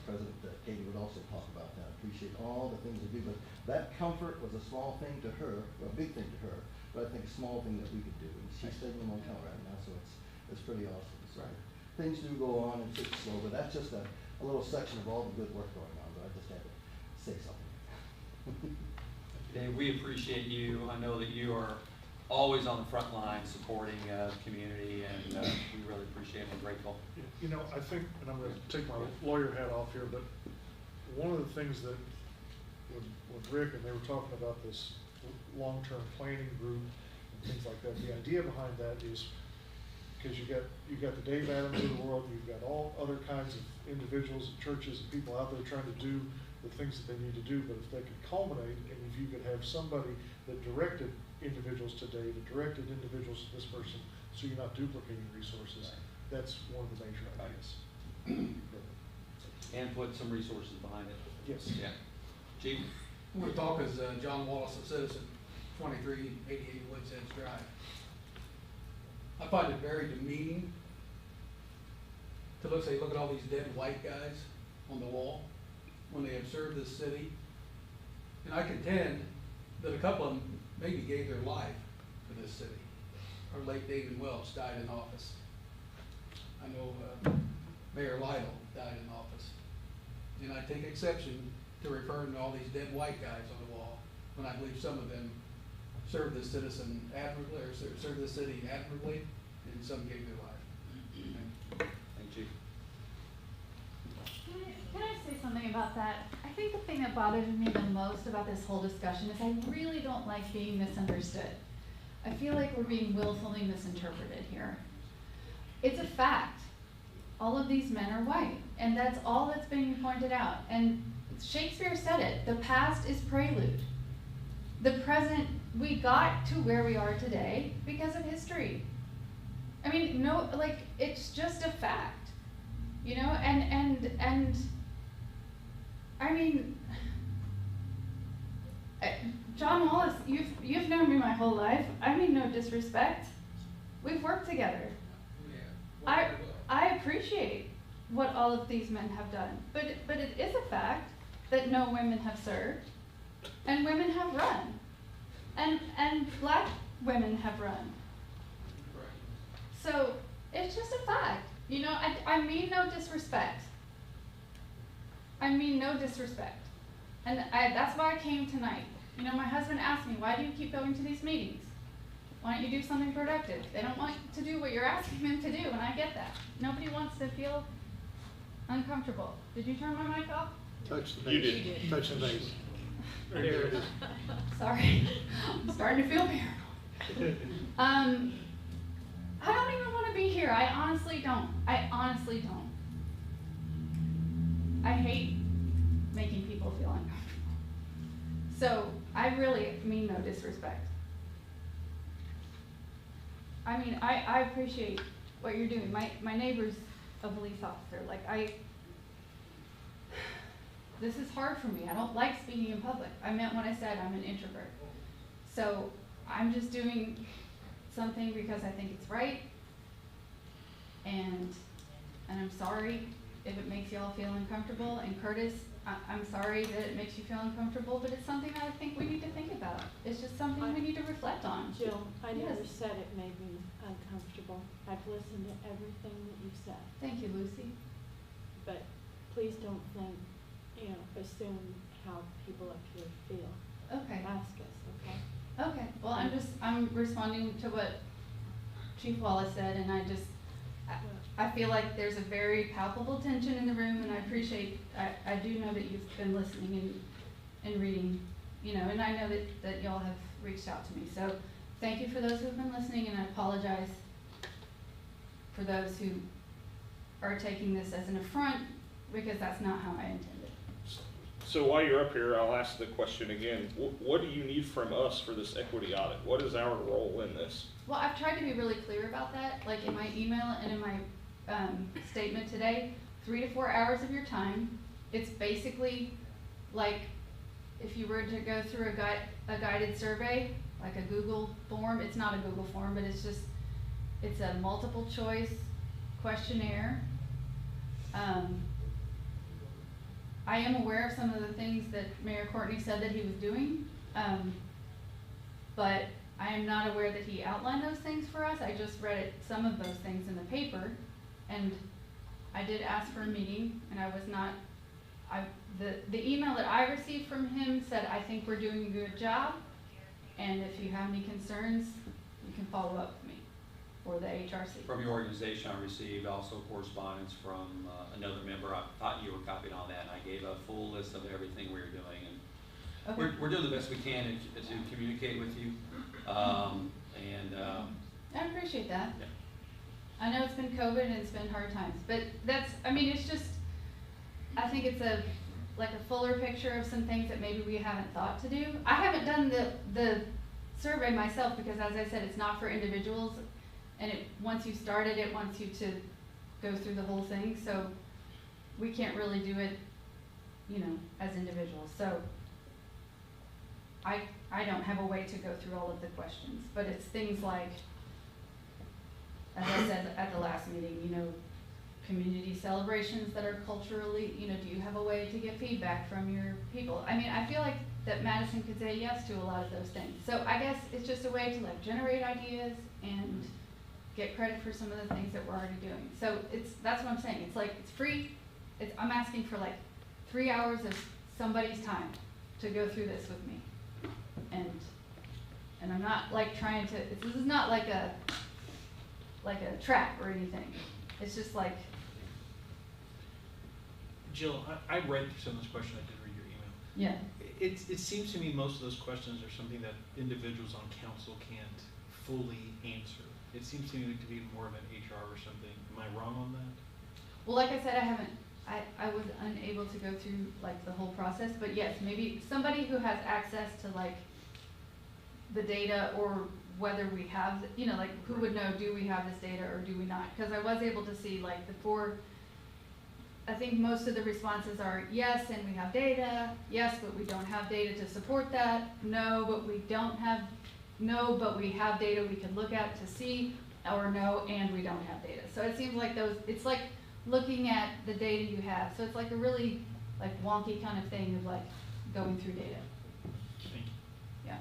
President Katie would also talk about that. I appreciate all the things they do, but that comfort was a small thing to her, well, a big thing to her, but I think a small thing that we could do. And she's staying in the motel right now, so it's pretty awesome. So things do go on and it's slow, but that's just a little section of all the good work going on, but I just had to say something. Dave, we appreciate you. I know that you are always on the front line supporting the community, and we really appreciate it and grateful. You know, I think, and I'm going to take my lawyer hat off here, but one of the things that with Rick, and they were talking about this long-term planning group and things like that, the idea behind that is because you've got the Dave Adams of the world, you've got all other kinds of individuals and churches and people out there trying to do the things that they need to do, but if they could culminate, and if you could have somebody that directed individuals to Dave, and directed individuals to this person, so you're not duplicating resources, that's one of the major ideas. And put some resources behind it. Yes. Yeah. Chief? I'm going to talk as John Wallace, a citizen, 2388 Woods Edge Drive. I find it very demeaning to look at all these dead white guys on the wall when they have served this city. And I contend that a couple of them maybe gave their life for this city. Our late David Welch died in office. I know Mayor Lytle died in office. And I take exception to referring to all these dead white guys on the wall when I believe some of them served this citizen admirably, or served this city admirably, and some gave their life. Thank you. Can I say something about that? I think the thing that bothers me the most about this whole discussion is I really don't like being misunderstood. I feel like we're being willfully misinterpreted here. It's a fact. All of these men are white, and that's all that's being pointed out. And Shakespeare said it, the past is prelude. The present, we got to where we are today because of history. I mean, no, like, it's just a fact, you know, and I mean, John Wallace, you've known me my whole life. I mean no disrespect. We've worked together. I appreciate what all of these men have done, but it is a fact that no women have served, and women have run, and black women have run. So it's just a fact, you know. I mean no disrespect. I mean no disrespect, and that's why I came tonight. You know, my husband asked me, why do you keep going to these meetings? Why don't you do something productive? They don't want to do what you're asking them to do, and I get that. Nobody wants to feel uncomfortable. Did you turn my mic off? Touch the base. You did. Touch the base. There it is. Sorry, I'm starting to feel paranoid. I don't even want to be here. I honestly don't. I honestly don't. I hate making people feel uncomfortable. So I really mean no disrespect. I mean, I appreciate what you're doing. My neighbor's a police officer. Like, this is hard for me. I don't like speaking in public. I meant when I said I'm an introvert. So I'm just doing something because I think it's right. And I'm sorry if it makes y'all feel uncomfortable. And Curtis, I'm sorry that it makes you feel uncomfortable, but it's something that I think we need to think about. It's just something we need to reflect on. Jill, I never Yes. said it made me uncomfortable. I've listened to everything that you've said. Thank you, Lucy. But please don't think, assume how people up here feel. Okay. Ask us, okay? Okay, well, I'm responding to what Chief Wallace said, and I feel like there's a very palpable tension in the room, and I appreciate, I do know that you've been listening and reading, and I know that y'all have reached out to me. So thank you for those who have been listening, and I apologize for those who are taking this as an affront, because that's not how I intended. So while you're up here, I'll ask the question again. What do you need from us for this equity audit? What is our role in this? Well, I've tried to be really clear about that, like in my email and in my statement today. 3 to 4 hours of your time. It's basically like if you were to go through a guided survey, like a Google form. It's not a Google form, but it's a multiple choice questionnaire. I am aware of some of the things that Mayor Courtney said that he was doing, but I am not aware that he outlined those things for us. I just read some of those things in the paper, and I did ask for a meeting, and I was not, the email that I received from him said, I think we're doing a good job, and if you have any concerns, you can follow up with me, or the HRC. From your organization, I received also correspondence from another member. I thought you were copied on that, and I gave a full list of everything we were doing. And Okay. we're doing the best we can to communicate with you. I appreciate that. Yeah. I know it's been COVID and it's been hard times, but that's, I mean, it's just, I think it's like a fuller picture of some things that maybe we haven't thought to do. I haven't done the survey myself because, as I said, it's not for individuals, and once you start it, it wants you to go through the whole thing, so we can't really do it, you know, as individuals. So I don't have a way to go through all of the questions, but it's things like, as I said at the last meeting, you know, community celebrations that are culturally, you know, do you have a way to get feedback from your people? I mean, I feel like that Madison could say yes to a lot of those things. So I guess it's just a way to like generate ideas and get credit for some of the things that we're already doing. So that's what I'm saying. It's like, it's free. I'm asking for like 3 hours of somebody's time to go through this with me. And I'm not like trying to, this is not like a trap or anything. It's just like. Jill, I read some of those questions. I did read your email. Yeah. It seems to me most of those questions are something that individuals on council can't fully answer. It seems to me to be more of an HR or something. Am I wrong on that? Well, like I said, I was unable to go through like the whole process, but yes, maybe somebody who has access to like the data, or whether we have, you know, like who would know, do we have this data or do we not? Because I was able to see like I think most of the responses are yes, and we have data, yes, but we don't have data to support that, no, but we don't have, no, but we have data we can look at to see, or no, and we don't have data. So it seems like it's like looking at the data you have. So it's like a really like wonky kind of thing of like going through data. Yeah.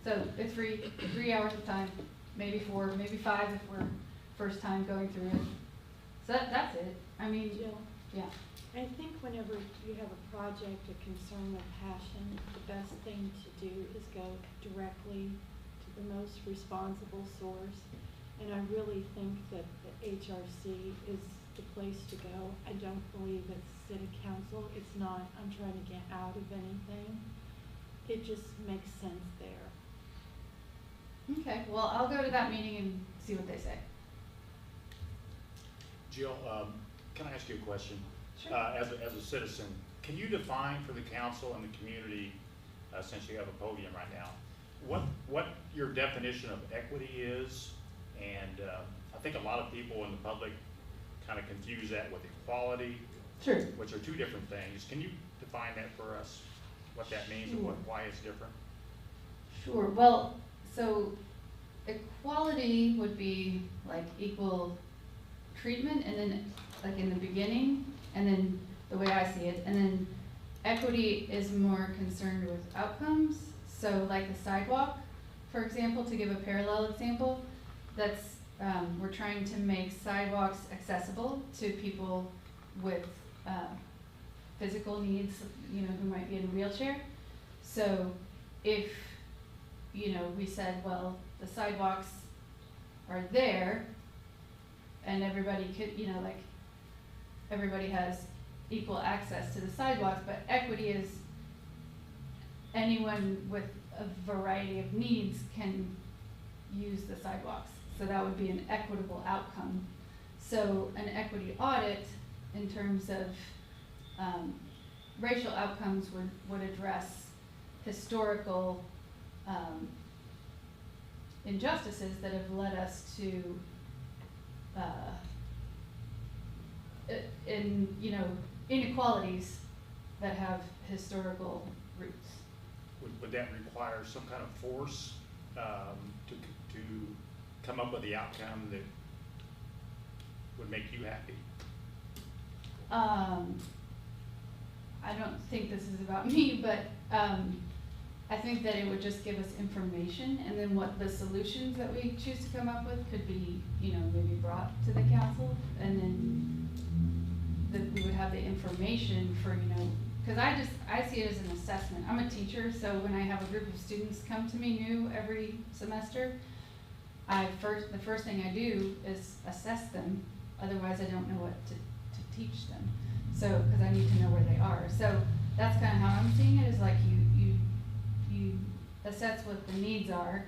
So it's free, 3 hours of time, maybe 4, maybe 5 if we're first time going through it. So that's it. I mean, Jill, yeah. I think whenever you have a project, a concern, a passion, the best thing to do is go directly to the most responsible source. And I really think that the HRC is the place to go. I don't believe it's city council. It's not, I'm trying to get out of anything. It just makes sense there. Okay, well, I'll go to that meeting and see what they say. Jill, can I ask you a question? Sure. As a citizen, can you define for the council and the community, since you have a podium right now, what your definition of equity is? And I think a lot of people in the public kind of confuse that with equality, Sure. which are two different things. Can you define that for us, what that means and why it's different? Sure. Well, so equality would be like equal treatment, and then like in the beginning, and then the way I see it, and then equity is more concerned with outcomes. So like the sidewalk, for example, to give a parallel example, that's we're trying to make sidewalks accessible to people with physical needs, you know, who might be in a wheelchair. So if, you know, we said, well, the sidewalks are there and everybody could, you know, like everybody has equal access to the sidewalks, but equity is anyone with a variety of needs can use the sidewalks. So that would be an equitable outcome. So an equity audit in terms of racial outcomes would address historical injustices that have led us to inequalities that have historical roots. Would that require some kind of force to come up with the outcome that would make you happy? I don't think this is about me, but, I think that it would just give us information, and then what the solutions that we choose to come up with could be, you know, maybe brought to the council, and then that we would have the information for, you know, cause I see it as an assessment. I'm a teacher, so when I have a group of students come to me new every semester, the first thing I do is assess them, otherwise I don't know what to teach them. So, cause I need to know where they are. So that's kinda how I'm seeing it, is like you assess what the needs are,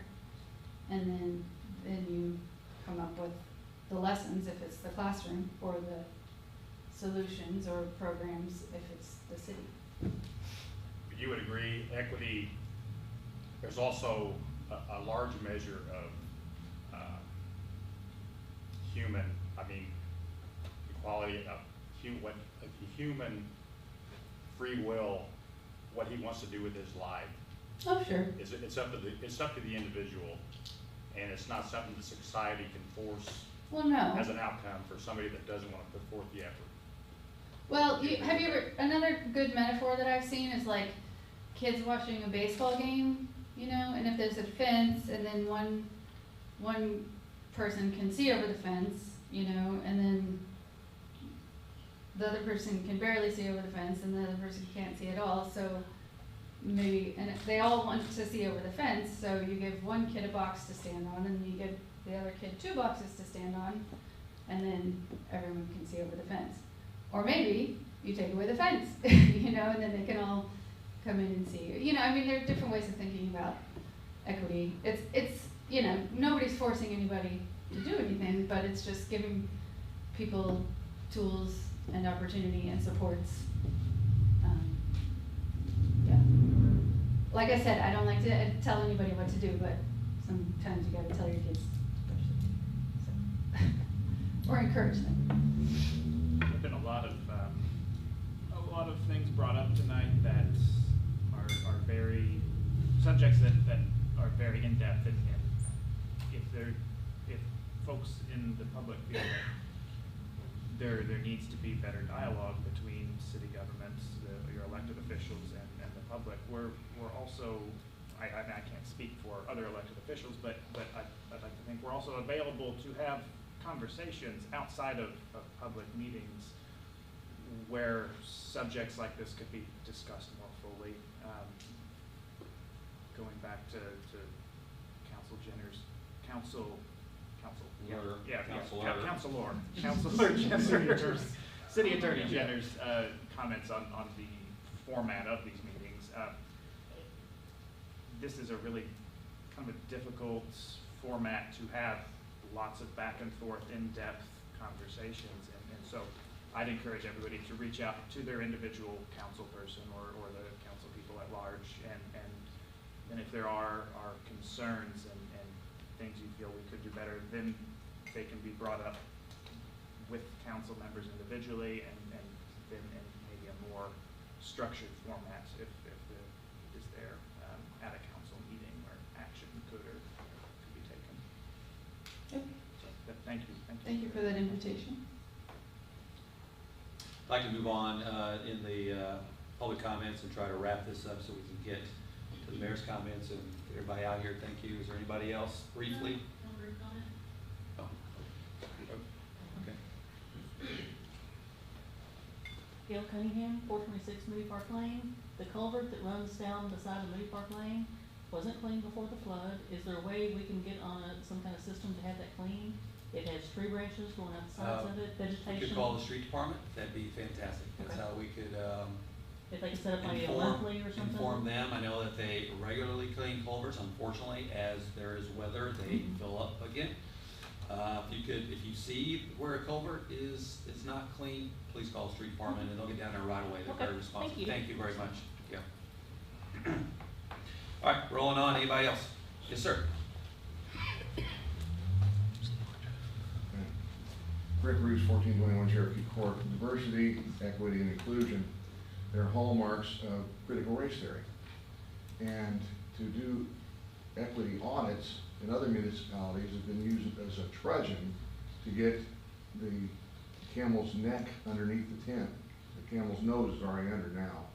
and then you come up with the lessons if it's the classroom, or the solutions or programs if it's the city. You would agree, equity, there's also a large measure of human, equality of human free will, what he wants to do with his life. Oh, sure. It's up to the individual, and it's not something that society can force Well, no. as an outcome for somebody that doesn't want to put forth the effort. Well, have you ever, another good metaphor that I've seen is like kids watching a baseball game, you know, and if there's a fence, and then one person can see over the fence, you know, and then the other person can barely see over the fence, and the other person can't see at all, so maybe, and if they all want to see over the fence, so you give one kid a box to stand on, and you give the other kid 2 boxes to stand on, and then everyone can see over the fence. Or maybe you take away the fence, you know, and then they can all come in and see you. You know, I mean, there are different ways of thinking about equity. It's you know, nobody's forcing anybody to do anything, but it's just giving people tools and opportunity and supports. Yeah. Like I said, I don't like to tell anybody what to do, but sometimes you gotta tell your kids or encourage them. There've been a lot of things brought up tonight that are very subjects that are very in depth, and if folks in the public feel that there needs to be better dialogue between city governments, your elected officials, and the public. We're also, I can't speak for other elected officials, but I'd like to think we're also available to have conversations outside of public meetings where subjects like this could be discussed more fully. Going back to City Attorney Jenner's comments on the format of these meetings. This is a really kind of a difficult format to have lots of back and forth, in-depth conversations, and so I'd encourage everybody to reach out to their individual council person or the council people at large, and if there are concerns and things you feel we could do better, then they can be brought up with council members individually, and then in maybe a more structured format if it is there at a council meeting where action could be taken. Okay. So, but thank you. Thank you for that invitation. I'd like to move on in the public comments and try to wrap this up so we can get to the mayor's comments and everybody out here. Thank you. Is there anybody else briefly? No brief comment. Oh. Okay. Gail Cunningham, 426 Moody Park Lane. The culvert that runs down the side of Moody Park Lane wasn't cleaned before the flood. Is there a way we can get on some kind of system to have that cleaned? It has tree branches going out the sides of it, vegetation. You could call the street department. That'd be fantastic. That's Okay. how we could if they could set up maybe a monthly or something. inform them. I know that they regularly clean culverts. Unfortunately, as there is weather, they fill up again. If you see where a culvert is not clean, please call the street department and they'll get down there right away. They're very responsive. Thank you very much. Yeah. All right, rolling on. Anybody else? Yes, sir. Rick Roos, 1421 Cherokee Court. Diversity, equity, and inclusion, they're hallmarks of critical race theory. And to do equity audits in other municipalities has been used as a trudgeon to get the camel's neck underneath the tent. camel's nose is already under now.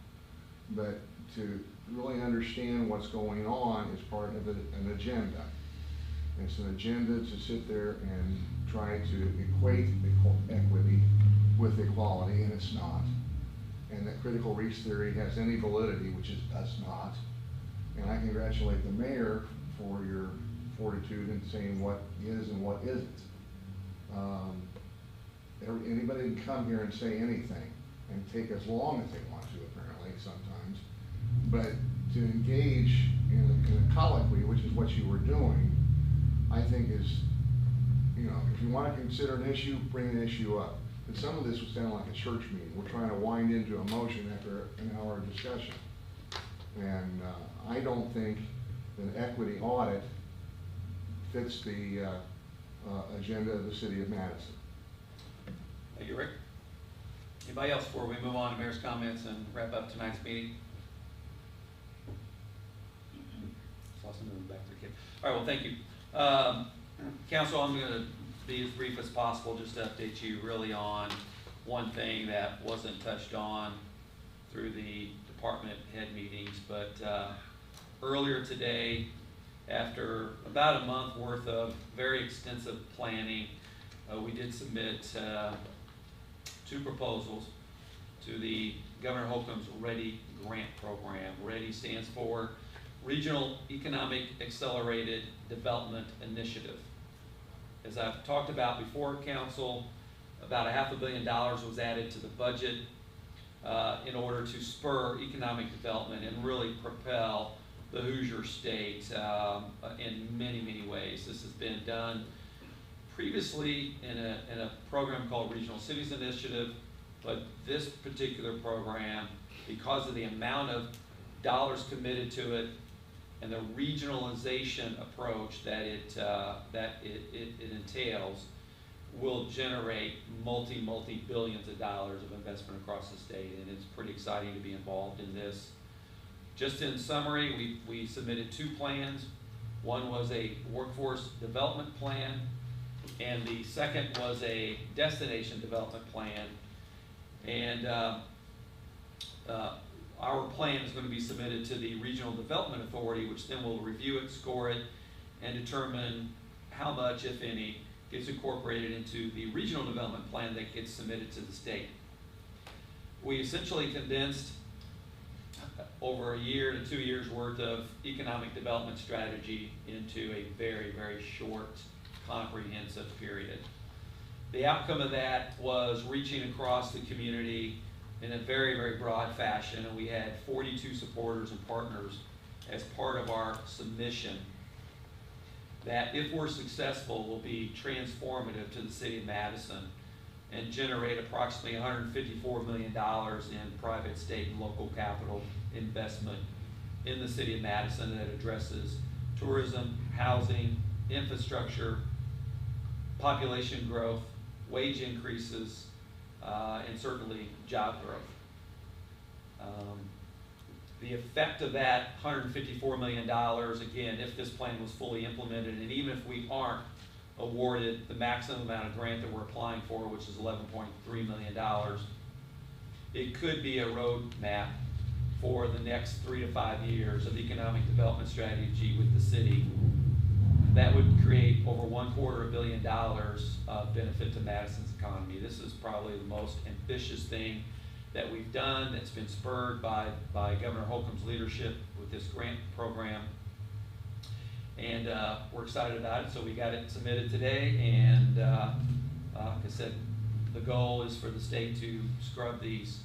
But to really understand what's going on is part of an agenda. It's an agenda to sit there and try to equate equity with equality, and it's not. And that critical race theory has any validity, which it does not. And I congratulate the mayor for your fortitude in saying what is and what isn't. Anybody can come here and say anything and take as long as they want to, apparently, sometimes. But to engage in a colloquy, which is what you were doing, I think is, you know, if you want to consider an issue, bring an issue up. And some of this would sound like a church meeting. We're trying to wind into a motion after an hour of discussion. And I don't think an equity audit fits the agenda of the city of Madison. Thank you, Rick. Anybody else before we move on to mayor's comments and wrap up tonight's meeting? Saw some moving back there, kid. All right, well, thank you. Council, I'm going to be as brief as possible, just to update you really on one thing that wasn't touched on through the department head meetings, but earlier today, after about a month worth of very extensive planning, we did submit 2 proposals to the Governor Holcomb's READY grant program. READY stands for Regional Economic Accelerated Development Initiative. As I've talked about before, Council, about $500 million was added to the budget in order to spur economic development and really propel the Hoosier state in many, many ways. This has been done previously in a program called Regional Cities Initiative, but this particular program, because of the amount of dollars committed to it and the regionalization approach that it entails, will generate multi-billions of dollars of investment across the state, and it's pretty exciting to be involved in this. Just in summary, we submitted 2 plans. One was a workforce development plan, and the second was a destination development plan. And our plan is going to be submitted to the Regional Development Authority, which then will review it, score it, and determine how much, if any, gets incorporated into the regional development plan that gets submitted to the state. We essentially condensed over a year to 2 years worth of economic development strategy into a very, very short, comprehensive period. The outcome of that was reaching across the community in a very, very broad fashion, and we had 42 supporters and partners as part of our submission that, if we're successful, will be transformative to the city of Madison and generate approximately $154 million in private, state, and local capital investment in the city of Madison that addresses tourism, housing, infrastructure, population growth, wage increases, and certainly job growth. The effect of that $154 million, again, if this plan was fully implemented, and even if we aren't awarded the maximum amount of grant that we're applying for, which is $11.3 million, it could be a roadmap for the next 3 to 5 years of economic development strategy with the city that would create over $250 million of benefit to Madison's economy. This is probably the most ambitious thing that we've done that's been spurred by Governor Holcomb's leadership with this grant program. And we're excited about it, so we got it submitted today. And like I said, the goal is for the state to scrub these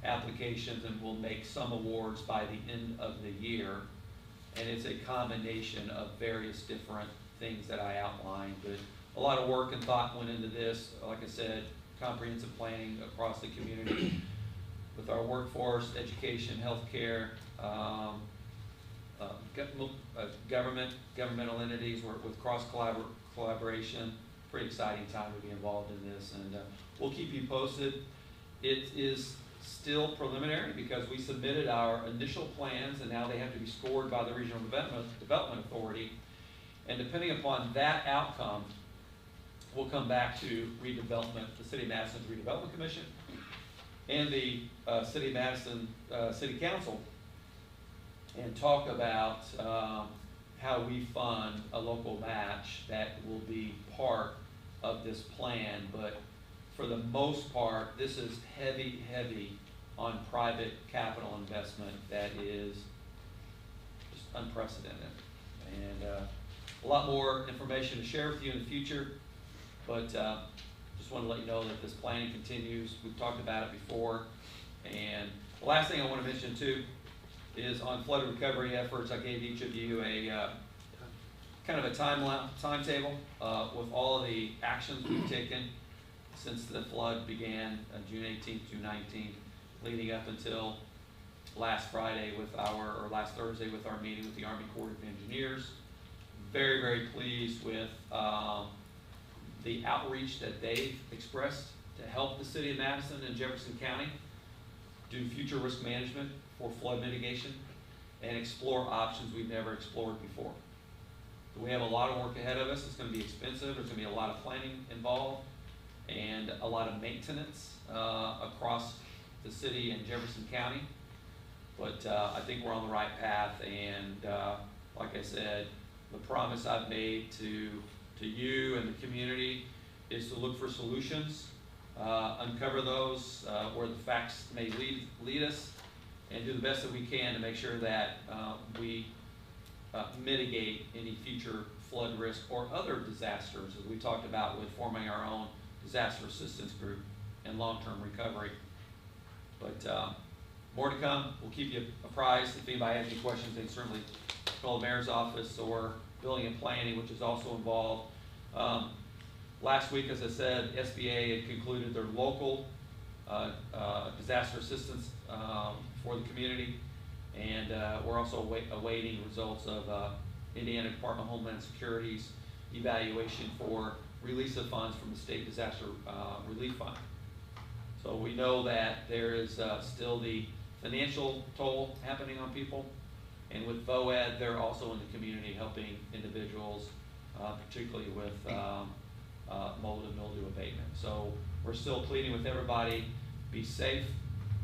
applications, and we'll make some awards by the end of the year. And it's a combination of various different things that I outlined, but a lot of work and thought went into this. Like I said, comprehensive planning across the community with our workforce, education, healthcare, governmental entities, with cross collaboration. Pretty exciting time to be involved in this, and we'll keep you posted. It is still preliminary because we submitted our initial plans, and now they have to be scored by the Regional Development Authority. And depending upon that outcome, we'll come back to redevelopment, the City of Madison's Redevelopment Commission, and the City of Madison City Council and talk about how we fund a local match that will be part of this plan. But for the most part, this is heavy on private capital investment that is just unprecedented. And a lot more information to share with you in the future, but just want to let you know that this planning continues. We've talked about it before. And the last thing I want to mention too is on flood recovery efforts. I gave each of you a kind of a timetable with all of the actions we've taken since the flood began June 18th, June 19th, leading up until last Friday or last Thursday with our meeting with the Army Corps of Engineers. Very pleased with the outreach that they've expressed to help the City of Madison and Jefferson County do future risk management for flood mitigation and explore options we've never explored before. So we have a lot of work ahead of us. It's going to be expensive. There's going to be a lot of planning involved and a lot of maintenance across the city and Jefferson County. But I think we're on the right path, and like I said, the promise I've made to you and the community is to look for solutions, uncover those where the facts may lead us, and do the best that we can to make sure that we mitigate any future flood risk or other disasters, as we talked about with forming our own disaster assistance group and long-term recovery. But more to come. We'll keep you apprised. If anybody has any questions, they can certainly call the mayor's office or building and planning, which is also involved. Last week, as I said, SBA had concluded their local disaster assistance for the community, and we're also awaiting results of Indiana Department of Homeland Security's evaluation for release of funds from the State Disaster Relief Fund. So we know that there is still the financial toll happening on people, and with VOED, they're also in the community helping individuals, particularly with mold and mildew abatement. So we're still pleading with everybody, be safe,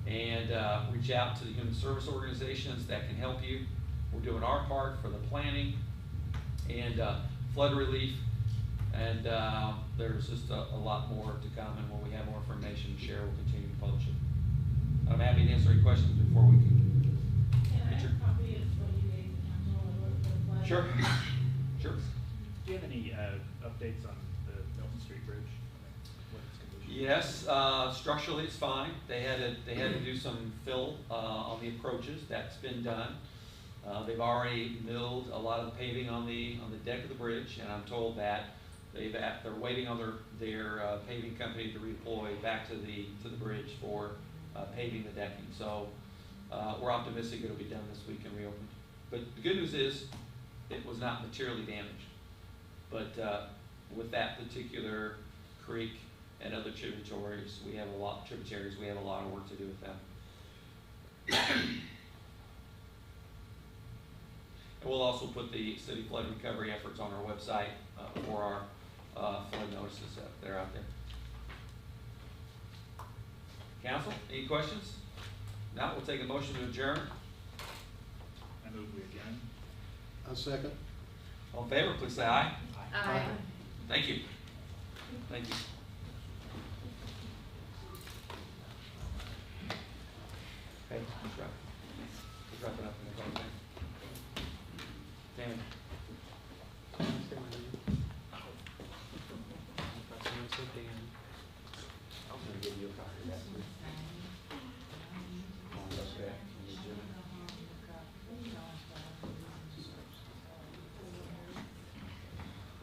and reach out to the human service organizations that can help you. We're doing our part for the planning and flood relief, and there's just a lot more to come, and when we have more information to share, we'll continue to publish it. I'm happy to answer any questions before we can. Can I have a copy of what you gave the council and what the flood? Sure. Sure. Do you have any updates on the Milton Street Bridge? What its condition is? Yes, structurally it's fine. They had to do some fill on the approaches. That's been done. They've already milled a lot of the paving on the deck of the bridge, and I'm told that they're waiting on their paving company to redeploy back to the bridge for paving the decking. So we're optimistic it'll be done this week and reopened. But the good news is it was not materially damaged. But with that particular creek and other tributaries, we have a lot of work to do with them. And we'll also put the city flood recovery efforts on our website for our flood notices that are out there. Council, any questions? Now we'll take a motion to adjourn. I move we adjourn. A second. All in favor, please say aye. Aye. Thank you. Thank you. Okay, let's wrap it up. Tammy.